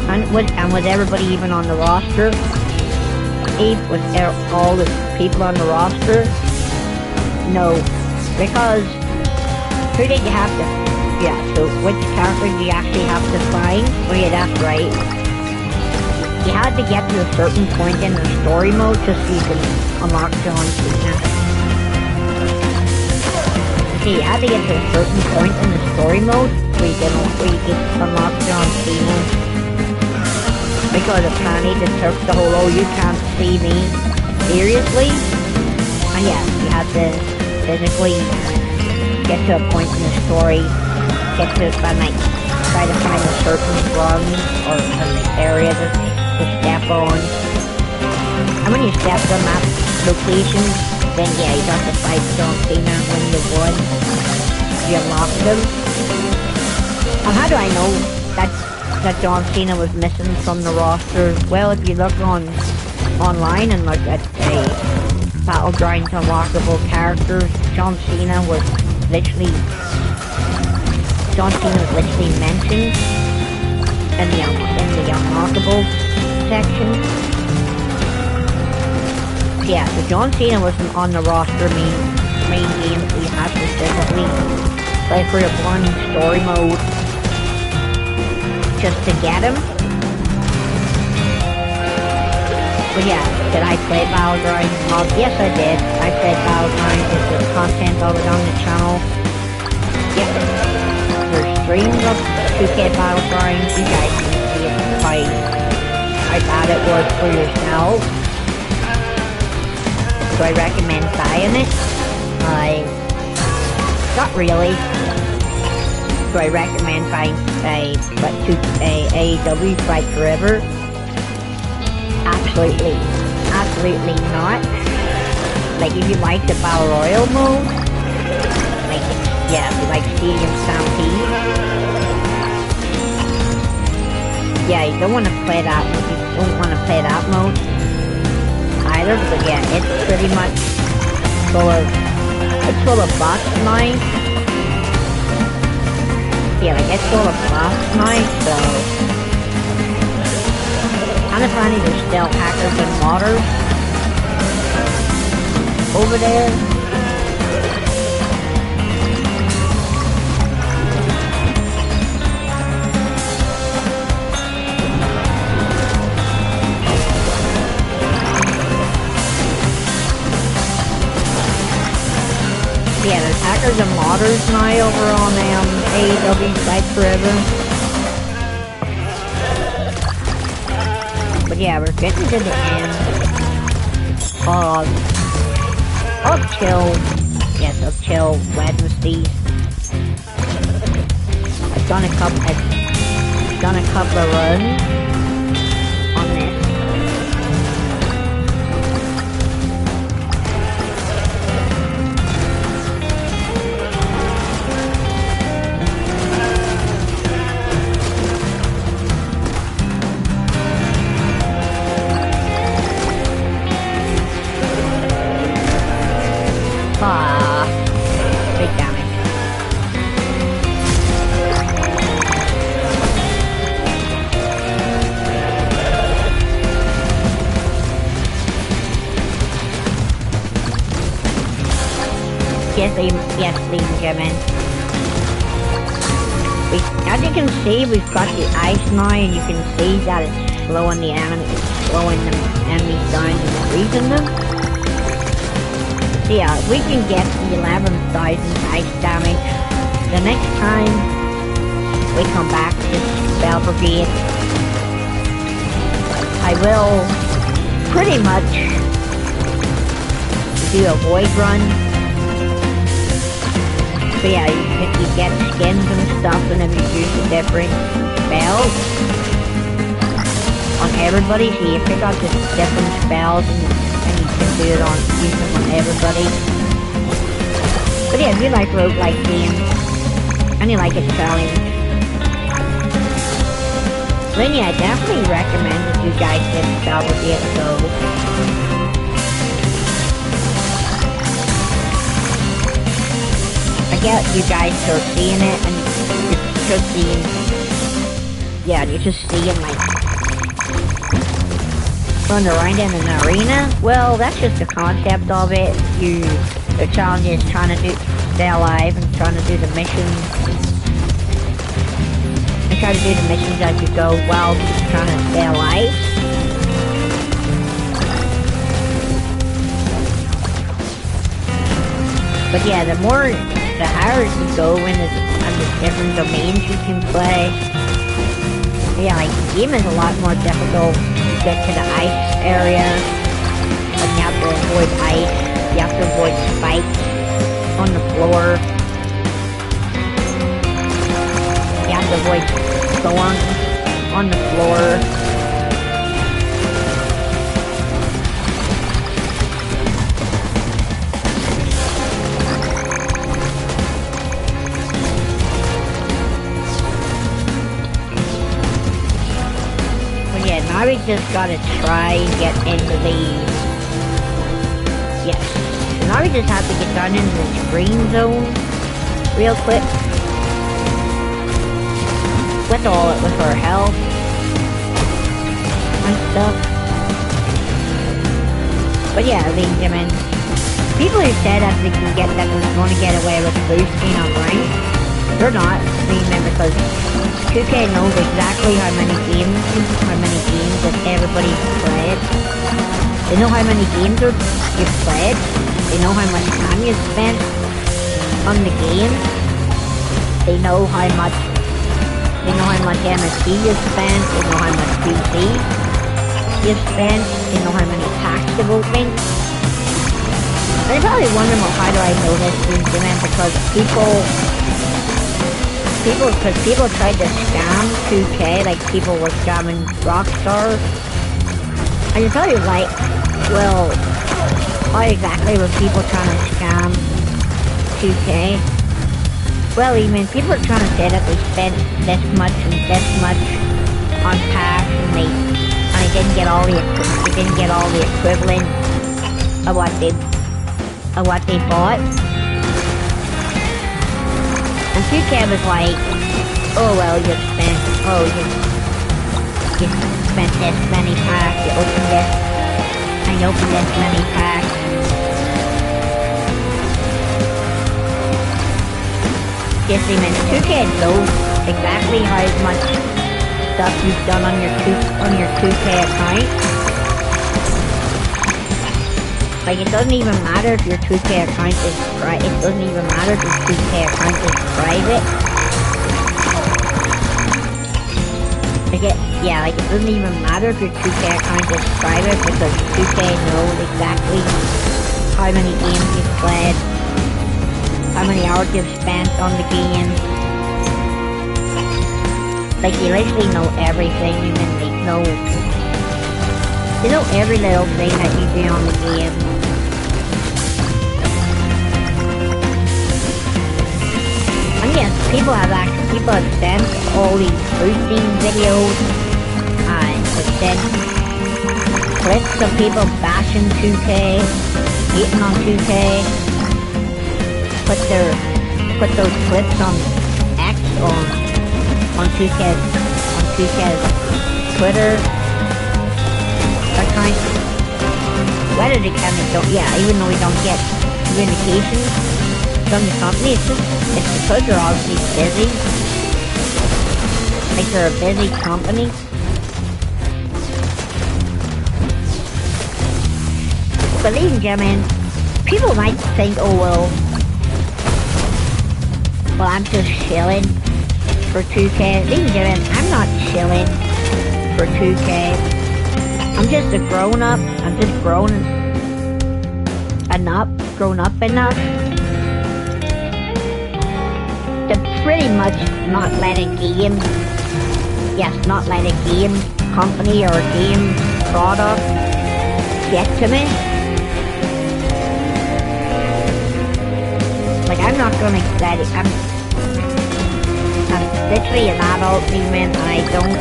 And was everybody even on the roster? Was all the people on the roster? No, because who did you have to? Yeah, so which character do you actually have to find? Oh yeah, that's right. You had to get to a certain point in the story mode just so you can unlock John Cena. See, you had to get to a certain point in the story mode where you can unlock John Cena. Because apparently they took the whole, oh, you can't see me seriously. And yeah, you have to physically get to a point in the story, try to find a certain run or an area to step on. And when you step on that location, then yeah, you got to fight John Cena. When you won, you unlock them. And how do I know that John Cena was missing from the roster? Well, if you look online and look at Battlegrounds unlockable characters, John Cena was literally mentioned in the unlockable section. Yeah, so John Cena wasn't on the roster main game, so you had to specifically play for the one story mode just to get him. But yeah, did I play Battlegrounds? Yes, I did. I played Battlegrounds. There's content of it on the channel. Yep. There's streams of 2K Battlegrounds. You guys can see how bad it was for yourself. Do I recommend buying it? Not really. Do I recommend buying a AEW Fight Forever? Absolutely not. Like, if you like the Battle Royale mode, like, yeah, if you like Stadium Stampede, yeah, you don't want to play that. You don't want to play that mode either. But yeah, it's pretty much full of bots now. Yeah, like, it's full of bots now, so... And apparently there's still hackers and modders over there. Yeah, there's hackers and modders now over on AEW Fight Forever. But yeah, we're getting to the end of Chill Wednesdays. I've done a couple of runs on this. yes, ladies and gentlemen. As you can see, we've got the ice now, and you can see that it's slowing the enemies down and freezing them. So yeah, we can get the 11,000 ice damage the next time we come back to Spell Brigade. I will pretty much do a void run. So yeah, you get skins and stuff whenever you use the different spells on everybody. So you pick out the different spells and you can do it use them on everybody. But yeah, if you like roguelike games and you like a challenge, then yeah, I definitely recommend that you guys give Spell Brigade a go. I get you guys start seeing it, and you're just seeing, yeah, you're just seeing like run around in an arena. Well, that's just the concept of it. The challenge is trying to stay alive and trying to do the missions. And try to do the missions as you go while trying to stay alive. But yeah, the higher you go in the different domains you can play. Yeah, like the game is a lot more difficult to get to the ice area. Like you have to avoid ice, you have to avoid spikes on the floor. You have to avoid thorns on the floor. Now we just gotta try and get into the... Yes. So now we just have to get down into this green zone real quick. With our health and stuff. But yeah, ladies and gentlemen, people who said that they're going to get away with boosting on rank, they're not. Remember, because 2K knows exactly how many games that everybody's played. They know how many games you've played. They know how much time you've spent on the game. They know how much MSC you've spent. They know how much PC you've spent. They know how many packs you've opened. And you're probably wondering, well, how do I know this? Because people tried to scam 2K, like people were scamming Rockstar. And you're probably like, well, how exactly were people trying to scam 2K? Well, I mean, people are trying to say that they spent this much on packs, and they didn't get all the equivalent of what they bought. And 2K was like, oh well, you spent this many packs, you opened this many packs. Yes, I mean, 2K knows exactly how much stuff you've done on your 2K account. Like, it doesn't even matter if your 2K account is private. It doesn't even matter if your 2K account is private. Like, it doesn't even matter if your 2K account is private, because 2K knows exactly how many games you've played, how many hours you've spent on the game. Like, you literally know everything, and they know every little thing that you do on the game. And yes, people have sent all these boosting videos and have sent clips of people bashing 2K, hating on 2K. Put those clips on X on 2K's Twitter account. Whether they can or don't, yeah, even though we don't get communications from the company. It's because they're obviously busy. Like they're a busy company. But ladies and gentlemen, people might think, oh well, I'm just chilling for 2K. Ladies and gentlemen, I'm not chilling for 2K. I'm just a grown up. I'm just grown up enough to pretty much not let a game, not let a game company or a game product get to me. Like, I'm not gonna let it, I'm literally an adult human, and I don't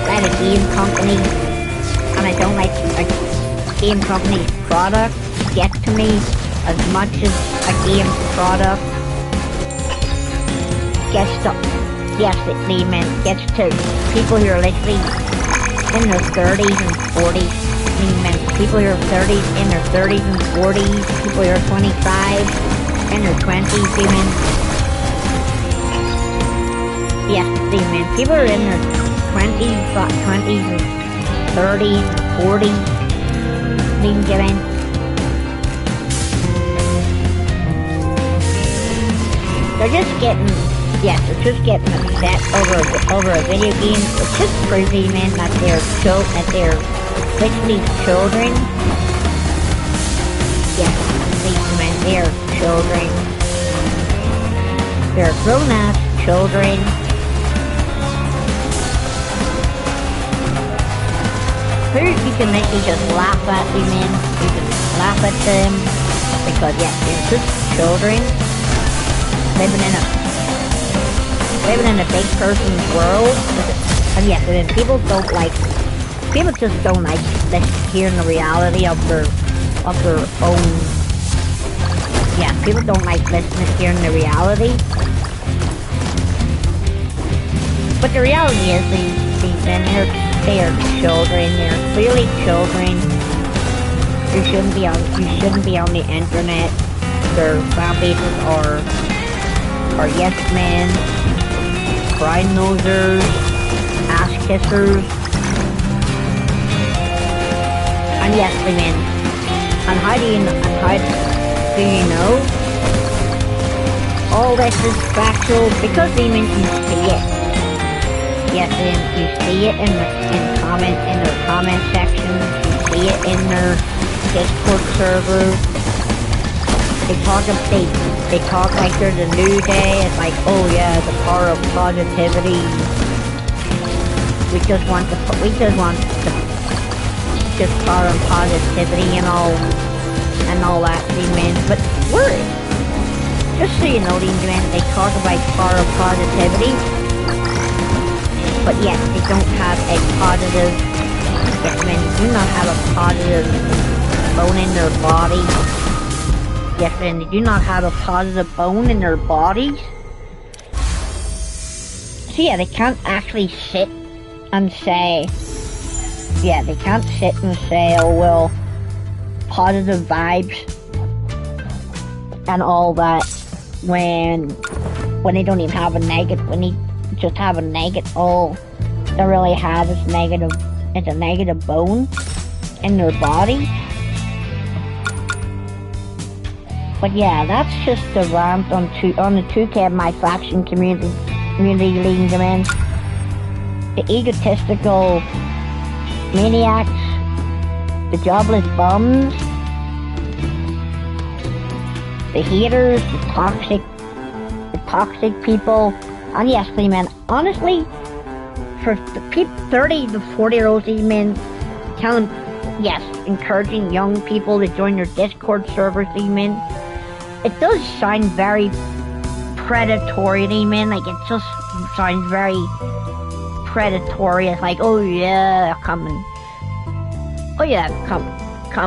let a game company, and I don't let a game company's product get to me as much as a game product gets to, gets to people who are literally in their 30s and 40s. People who are in their 30s and 40s, people who are 25, in their 20s, people who are in their 20s and 30s, 40s, they're just getting upset over a video game. It's just crazy, man, that they're literally children. Yes, man, they're children. They're grown-ass children. You can literally just laugh at them, man. You can laugh at them because they're just children living in a big person's world. And and then people just don't like hearing the reality of their own. People don't like hearing the reality. But the reality is, they are children. They're clearly children. You shouldn't be on the internet. Their fan bases are yes men, bride nosers, ass kissers, and yes men. And how do you know? All this is factual because even you see it. Yes, and you see it in their comment sections. You see it in their Discord servers. They talk like they're the new day. It's like, oh yeah, the power of positivity. We just want power of positivity and all that, man. But just so you know, they talk about power of positivity, but yet they don't have a positive. Yes, men do not have a positive bone in their body. Yes, and they do not have a positive bone in their bodies. So they can't actually sit and say, oh well, positive vibes and all that when they don't even have a negative, when they just have a negative, all they really have is it's a negative bone in their body. But that's just the rant on the 2K my faction community leading them in. The egotistical maniacs, the jobless bums, the haters, the toxic people, and yes, man, honestly, for the 30 to 40-year-olds, man, encouraging young people to join their Discord servers, man, it does sound very predatory, man. Like, it just sounds very predatory. It's like, oh yeah, come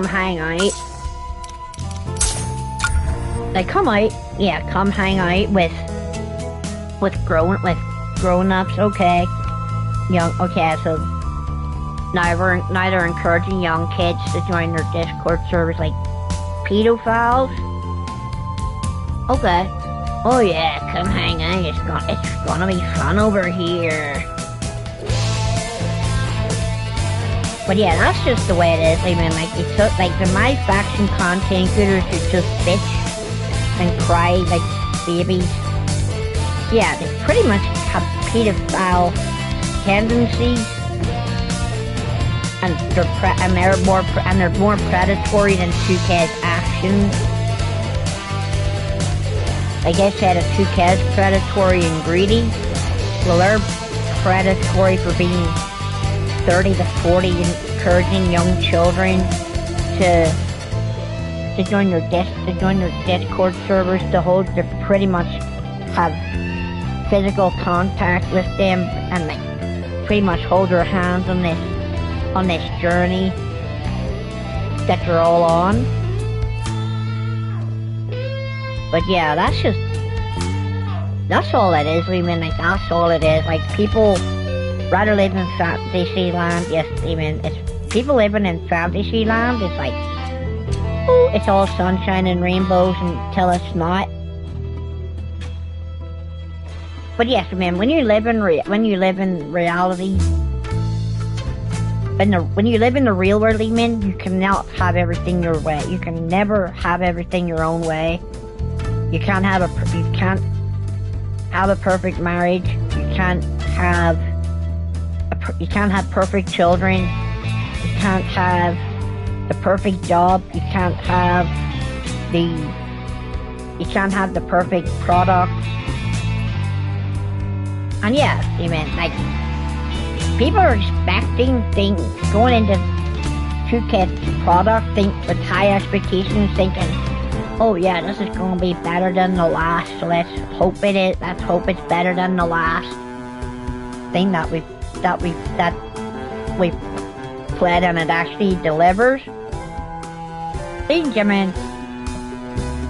hang out. Like, come hang out with grown-ups, okay. So now they're encouraging young kids to join their Discord servers like pedophiles. Okay. Oh yeah, come hang out. It's gonna be fun over here. But yeah, that's just the way it is. I mean, like, it's so, like, the My Faction content creators who just bitch and cry like babies. Yeah, they pretty much have pedophile tendencies, and they're more predatory than 2K's actions. I guess that 2K's predatory and greedy. Well, they're predatory for being 30 to 40, encouraging young children to join their Discord servers, to pretty much have physical contact with them, and like pretty much hold their hands on this journey that they're all on. But yeah, that's all it is. I mean, like, that's all it is. Like, people rather live in Fantasyland. Yes, I mean, it's people living in Fantasyland. It's like, oh, it's all sunshine and rainbows until it's not. But yes, I mean, when you live in reality, when you live in the real world, I mean, you cannot have everything your way. You can never have everything your own way. You can't have a perfect marriage. You can't have perfect children. You can't have the perfect job. You can't have the perfect product. And yeah, I mean, like, people are expecting things going into 2K's product with high expectations, thinking, oh yeah, this is going to be better than the last, so let's hope it's better than the last thing that we've played, and it actually delivers. Gentlemen,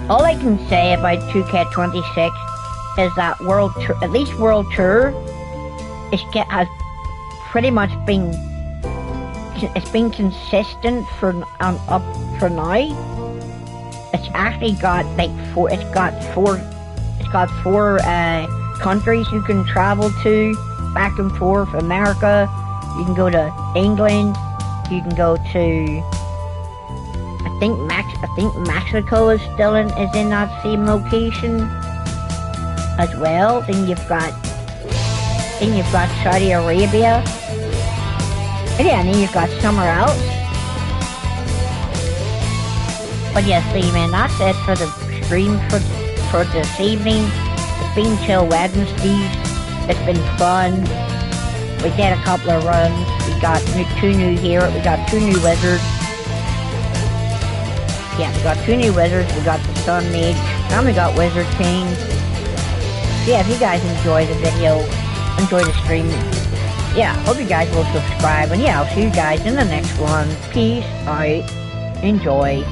all I can say about 2K26 is that World Tour has pretty much been consistent up for now. It's actually got four countries you can travel to, back and forth. America, you can go to England, you can go to, I think Mexico is in that same location as well. Then you've got Saudi Arabia. And yeah, and then you've got somewhere else. But yes, man, that's it for the stream for this evening. It's been Chill Wednesdays. It's been fun. We did a couple of runs. We got two new heroes. We got two new wizards. Yeah, we got two new wizards. We got the Sun Mage, and we got Wizard King. So yeah, if you guys enjoy the video, enjoy the stream, yeah, hope you guys will subscribe. And yeah, I'll see you guys in the next one. Peace out. Enjoy.